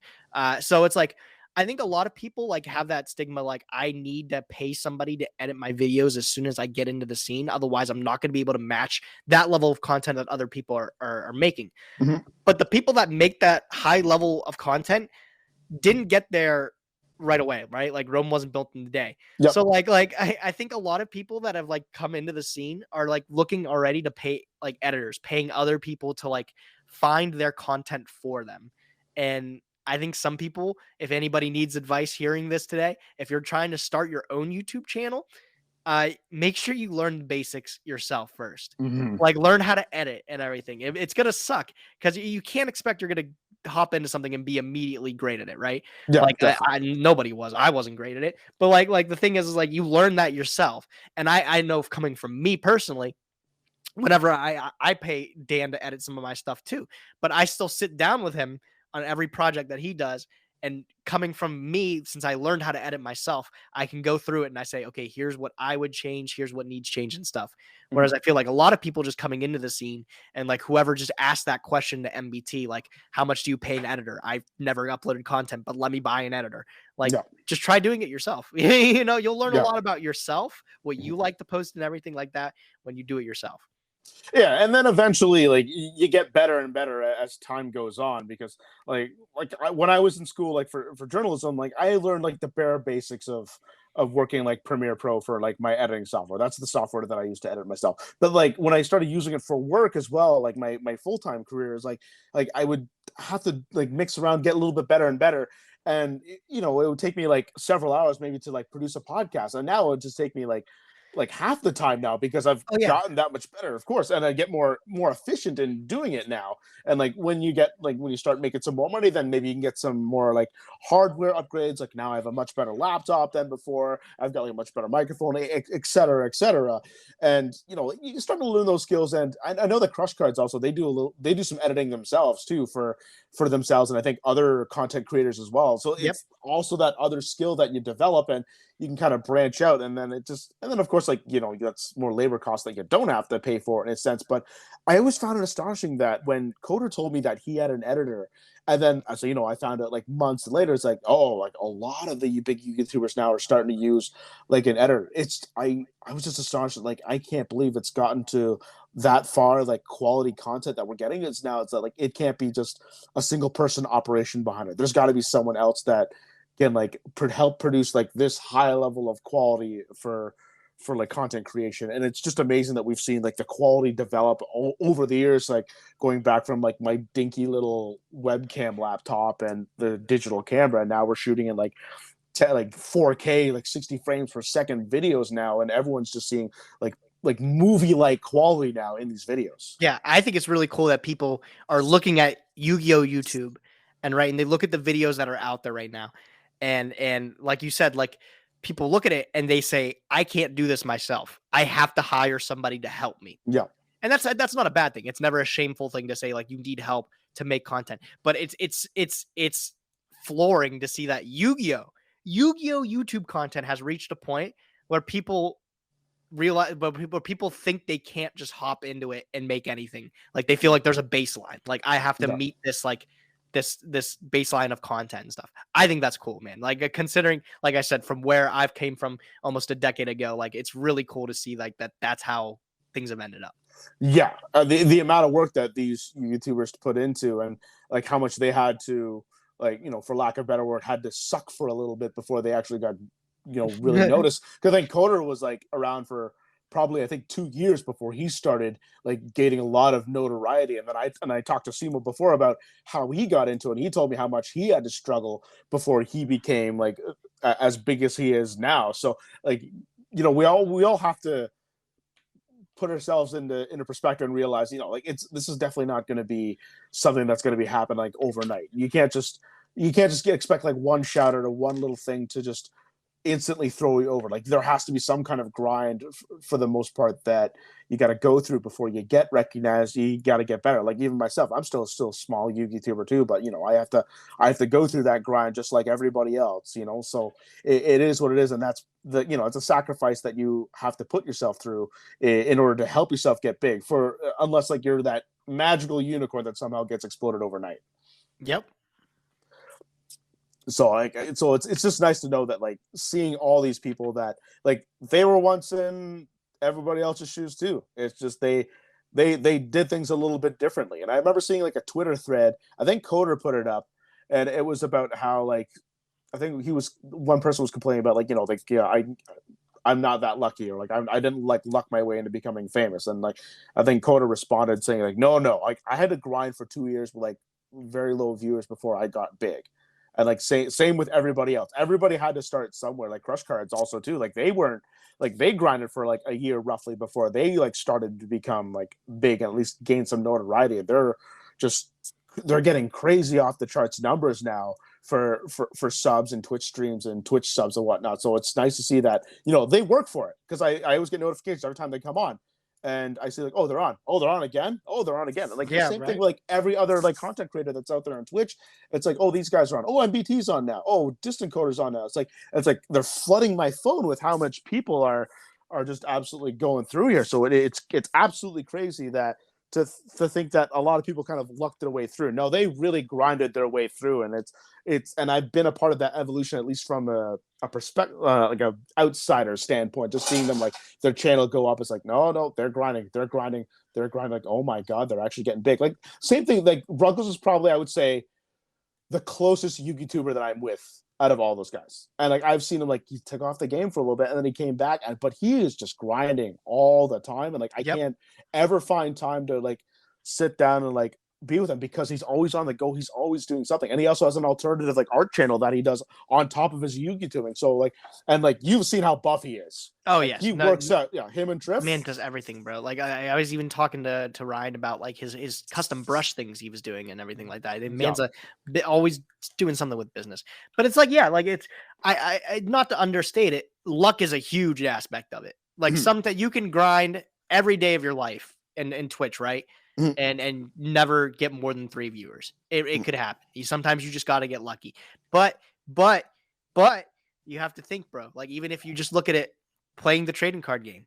So it's like, I think a lot of people like have that stigma, like I need to pay somebody to edit my videos as soon as I get into the scene. Otherwise, I'm not going to be able to match that level of content that other people are making. Mm-hmm. But the people that make that high level of content didn't get there right away, right? Like Rome wasn't built in the day. Yep. So like I think a lot of people that have like come into the scene are like looking already to pay like editors, paying other people to like find their content for them. And I think some people, if anybody needs advice hearing this today, if you're trying to start your own YouTube channel, make sure you learn the basics yourself first. Mm-hmm. Like learn how to edit and everything. It's going to suck because you can't expect you're going to hop into something and be immediately great at it, right? Yeah, like nobody was. I wasn't great at it. But like the thing is like you learn that yourself. And I know coming from me personally, whenever I pay Dan to edit some of my stuff too, but I still sit down with him on every project that he does. And coming from me, since I learned how to edit myself, I can go through it and I say, okay, here's what I would change. Here's what needs change and stuff. Whereas I feel like a lot of people just coming into the scene and like whoever just asked that question to MBT, like, how much do you pay an editor? I've never uploaded content, but let me buy an editor. Like, just try doing it yourself. You know, you'll learn a lot about yourself, what you like to post and everything like that when you do it yourself. Yeah, and then eventually, like you get better and better as time goes on, because when I was in school, like for journalism, like I learned like the bare basics of working like Premiere Pro for like my editing software. That's the software that I use to edit myself. But like when I started using it for work as well, like my full-time career is like I would have to like mix around, get a little bit better and better. And you know, it would take me like several hours maybe to like produce a podcast, and now it would just take me like half the time now, because I've gotten that much better, of course, and I get more efficient in doing it now. And like when you start making some more money, then maybe you can get some more like hardware upgrades. Like now I have a much better laptop than before. I've got like a much better microphone, et cetera, et cetera. And you know, you start to learn those skills. And I know that Crush Cards also, they do some editing themselves too for themselves, and I think other content creators as well. So it's also that other skill that you develop, and you can kind of branch out, and then of course, like, you know, that's more labor costs that you don't have to pay for in a sense. But I always found it astonishing that when Coder told me that he had an editor, and then so, you know, I found out like months later, it's like, oh, like a lot of the big YouTubers now are starting to use like an editor. I was just astonished. Like, I can't believe it's gotten to that far, like quality content that we're getting. It's like it can't be just a single person operation behind it. There's got to be someone else that can like help produce like this high level of quality for like content creation. And it's just amazing that we've seen like the quality develop over the years, like going back from like my dinky little webcam laptop and the digital camera, and now we're shooting in like 4K, like 60 frames per second videos now, and everyone's just seeing like movie-like quality now in these videos. Yeah, I think it's really cool that people are looking at Yugioh YouTube and they look at the videos that are out there right now. And like you said, like people look at it and they say, I can't do this myself. I have to hire somebody to help me. Yeah. And that's not a bad thing. It's never a shameful thing to say like you need help to make content. But it's flooring to see that Yugioh YouTube content has reached a point where people realize, but people think they can't just hop into it and make anything. Like they feel like there's a baseline. Like I have to meet this like this baseline of content and stuff. I think that's cool, man. Like considering, like I said, from where I've came from almost a decade ago, like it's really cool to see like that's how things have ended up. Yeah, the amount of work that these YouTubers put into, and like how much they had to, like, you know, for lack of better word, had to suck for a little bit before they actually got, you know, really noticed. Because like Coder was like around for probably I think 2 years before he started like gaining a lot of notoriety. And then I talked to Simo before about how he got into it. And he told me how much he had to struggle before he became like as big as he is now. So like, you know, we all have to put ourselves into perspective and realize, you know, like this is definitely not going to be something that's going to be happen like overnight. You can't just expect like one shout out or one little thing to just instantly throw you over. Like there has to be some kind of grind for the most part that you got to go through before you get recognized. You got to get better. Like even myself, I'm still a small YouTuber too, but you know, I have to go through that grind just like everybody else, you know. So it is what it is, and that's the, you know, it's a sacrifice that you have to put yourself through in order to help yourself get big. For unless like you're that magical unicorn that somehow gets exploded overnight. Yep. So like, so it's just nice to know that like seeing all these people that like they were once in everybody else's shoes too. It's just they did things a little bit differently. And I remember seeing like a Twitter thread, I think Coder put it up, and it was about how like I think one person was complaining about like, you know, like, yeah, I'm not that lucky, or like I didn't like luck my way into becoming famous. And like I think Coder responded saying like, no, like I had to grind for 2 years with like very low viewers before I got big. And like same with everybody else. Everybody had to start somewhere. Like Crush Cards also too. Like they weren't like they grinded for like a year roughly before they like started to become like big and at least gain some notoriety. They're getting crazy off the charts numbers now for subs and Twitch streams and Twitch subs and whatnot. So it's nice to see that, you know, they work for it, because I always get notifications every time they come on. And I see like, oh, they're on. Oh, they're on again. Oh, they're on again. And like the same thing with like every other like content creator that's out there on Twitch. It's like, oh, these guys are on. Oh, MBT's on now. Oh, Distant Coder's on now. It's like they're flooding my phone with how much people are just absolutely going through here. So it's absolutely crazy that to think that a lot of people kind of lucked their way through. No, they really grinded their way through, and and I've been a part of that evolution, at least from a perspective, like a outsider standpoint. Just seeing them like their channel go up, it's like no, they're grinding. Like, oh my god, they're actually getting big. Like same thing. Like Ruggles is probably, I would say, the closest Yugituber that I'm with out of all those guys. And like I've seen him, like he took off the game for a little bit and then he came back, but he is just grinding all the time. And like I can't ever find time to like sit down and like be with him, because he's always on the go. He's always doing something. And he also has an alternative like art channel that he does on top of his Yugitubing. So like, and like you've seen how buff he is. Oh like, yes, he works out. Yeah, him and Triff. Man does everything, bro. Like I was even talking to Ryan about like his custom brush things he was doing and everything like that. Man's always doing something with business. But it's like, yeah, like it's I not to understate it, luck is a huge aspect of it. Like something you can grind every day of your life in Twitch, right? And never get more than 3 viewers. It could happen. Sometimes you just got to get lucky. But you have to think, bro. Like even if you just look at it, playing the trading card game,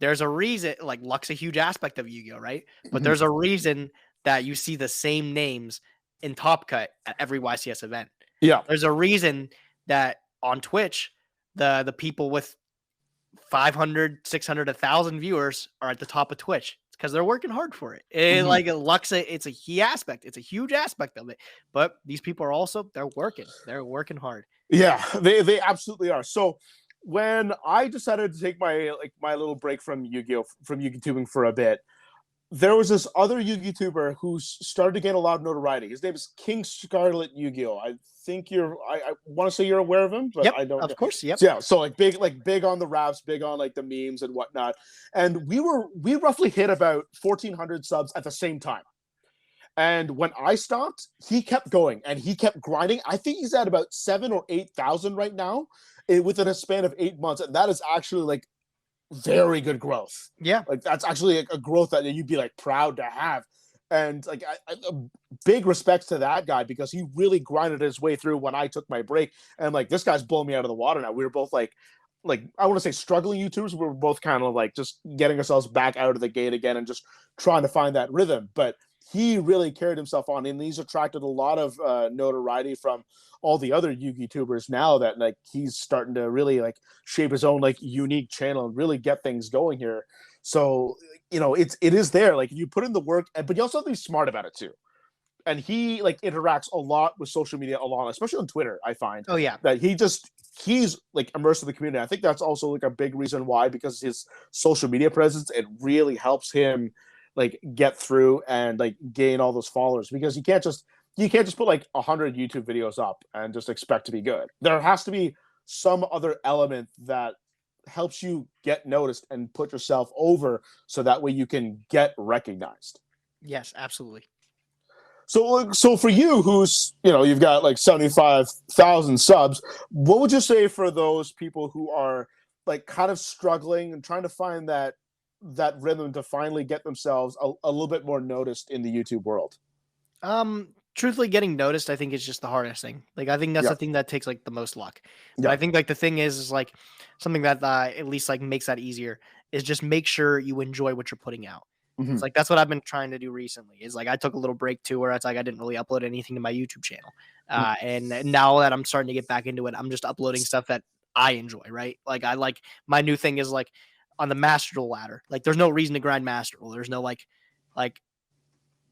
there's a reason. Like luck's a huge aspect of Yu-Gi-Oh, right? But there's a reason that you see the same names in Top Cut at every YCS event. Yeah, there's a reason that on Twitch, the people with 500, 600, 1,000 viewers are at the top of Twitch. It's because they're working hard for it. Like luck's it's a key aspect. It's a huge aspect of it. But they're working hard. Yeah, they absolutely are. So when I decided to take my little break from Yu-Gi-Oh, from Yugitubing for a bit, there was this other Yugituber who started to gain a lot of notoriety. His name is King Scarlet Yu-Gi-Oh. I think I want to say you're aware of him, but I don't. Of course, yep. Yeah, so like big on the raps, big on like the memes and whatnot. And we roughly hit about 1,400 subs at the same time. And when I stopped, he kept going and he kept grinding. I think he's at about 7,000 or 8,000 right now, within a span of 8 months, and that is actually like very good growth. Yeah, like that's actually a growth that you'd be like proud to have. And like big respects to that guy, because he really grinded his way through when I took my break. And like this guy's blowing me out of the water now. We were both like I want to say struggling YouTubers. We were both kind of like just getting ourselves back out of the gate again and just trying to find that rhythm. But he really carried himself on, and he's attracted a lot of notoriety from all the other Yugitubers now, that like he's starting to really like shape his own like unique channel and really get things going here. So, it is there. Like, you put in the work, but you also have to be smart about it too. And he like interacts a lot with social media, a lot, especially on Twitter. I find Oh yeah. that he's like immersed in the community. I think that's also like a big reason why, because his social media presence, it really helps him like get through and like gain all those followers, because you can't just put like 100 YouTube videos up and just expect to be good. There has to be some other element that helps you get noticed and put yourself over, so that way you can get recognized. Yes, absolutely. So for you, who's, you've got like 75,000 subs, what would you say for those people who are like kind of struggling and trying to find that rhythm to finally get themselves a little bit more noticed in the YouTube world? Truthfully, getting noticed, I think, is just the hardest thing. Like, I think that's Yeah. the thing that takes like the most luck. Yeah. But I think like the thing is like something that at least like makes that easier is just make sure you enjoy what you're putting out. It's like that's what I've been trying to do recently. Is like I took a little break too, where it's like I didn't really upload anything to my YouTube channel, and now that I'm starting to get back into it, I'm just uploading stuff that I enjoy. Right? Like my new thing is like on the Master Duel ladder. Like there's no reason to grind Master Duel. There's no like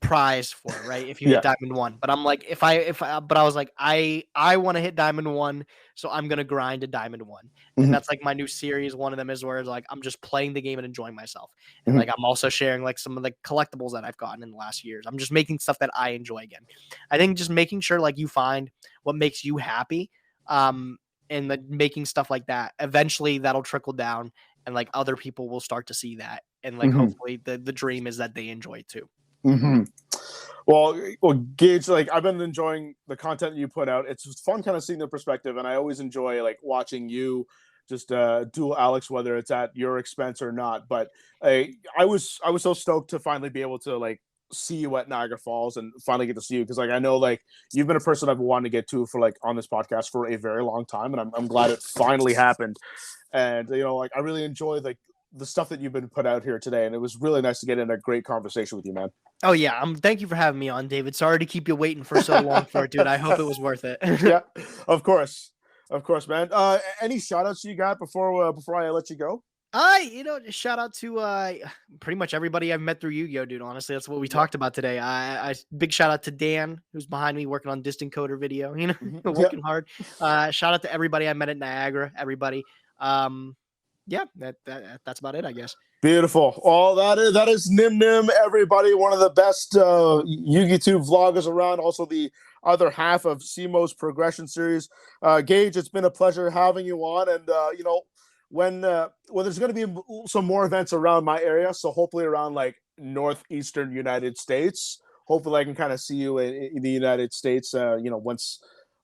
prize for it, right? If you hit Diamond 1. But I'm like, but I was like, I want to hit Diamond 1, so I'm gonna grind to Diamond 1. And that's like my new series. One of them is where it's like I'm just playing the game and enjoying myself. And like I'm also sharing like some of the collectibles that I've gotten in the last years. I'm just making stuff that I enjoy again. I think just making sure like you find what makes you happy, and making stuff like that. Eventually that'll trickle down, and like other people will start to see that. And like hopefully the dream is that they enjoy it too. Well, Gage, like I've been enjoying the content you put out. It's fun kind of seeing the perspective, and I always enjoy like watching you just duel Alex, whether it's at your expense or not. But I was so stoked to finally be able to like see you at Niagara Falls and finally get to see you, because like I know like you've been a person I've wanted to get to for like on this podcast for a very long time, and I'm glad it finally happened. And like I really enjoy like the stuff that you've been put out here today, and it was really nice to get in a great conversation with you, man. Oh yeah, thank you for having me on, David. Sorry to keep you waiting for so long for it, dude. I hope it was worth it. Yeah, of course, man. Any shout outs you got before I let you go? Just shout out to pretty much everybody I've met through Yu-Gi-Oh, dude. Honestly, that's what we talked about today. I big shout out to Dan, who's behind me working on Distant Coder video, working hard. Shout out to everybody I met at Niagara, everybody. Yeah, that's about it, I guess. Beautiful. Oh, that is Nyhmnim, everybody. One of the best Yugitube vloggers around. Also the other half of CMO's progression series. Gage, it's been a pleasure having you on. And when there's going to be some more events around my area, so hopefully around like northeastern United States. Hopefully I can kind of see you in the United States.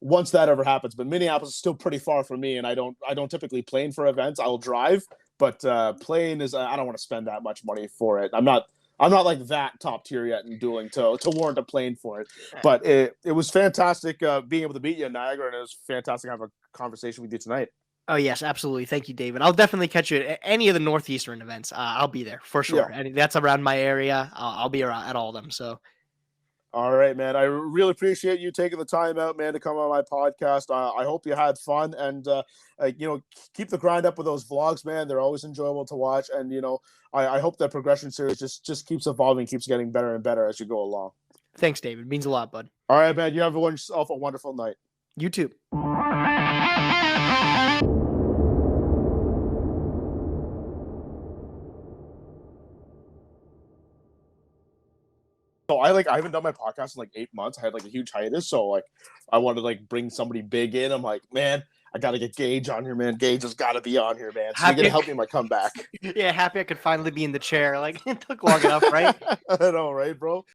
Once that ever happens. But Minneapolis is still pretty far from me, and I don't typically plane for events. I'll drive, but plane is I don't want to spend that much money for it. I'm not like that top tier yet in dueling to warrant a plane for it. But it was fantastic being able to meet you in Niagara, and it was fantastic to have a conversation with you tonight. Oh yes, absolutely. Thank you, David. I'll definitely catch you at any of the northeastern events. I'll be there for sure. Yeah. And that's around my area. I'll be around at all of them. So. All right, man. I really appreciate you taking the time out, man, to come on my podcast. I hope you had fun, and keep the grind up with those vlogs, man. They're always enjoyable to watch, and I hope that progression series just keeps evolving, keeps getting better and better as you go along. Thanks, David. Means a lot, bud. All right, man. You have yourself a wonderful night. You too. So I haven't done my podcast in like 8 months. I had like a huge hiatus, so like I wanted to like bring somebody big in. I'm like, man, I got to get Gage on here, man. Gage has got to be on here, man. So you're gonna help me in my comeback. Yeah, happy I could finally be in the chair. Like it took long enough, right? I know, right, bro?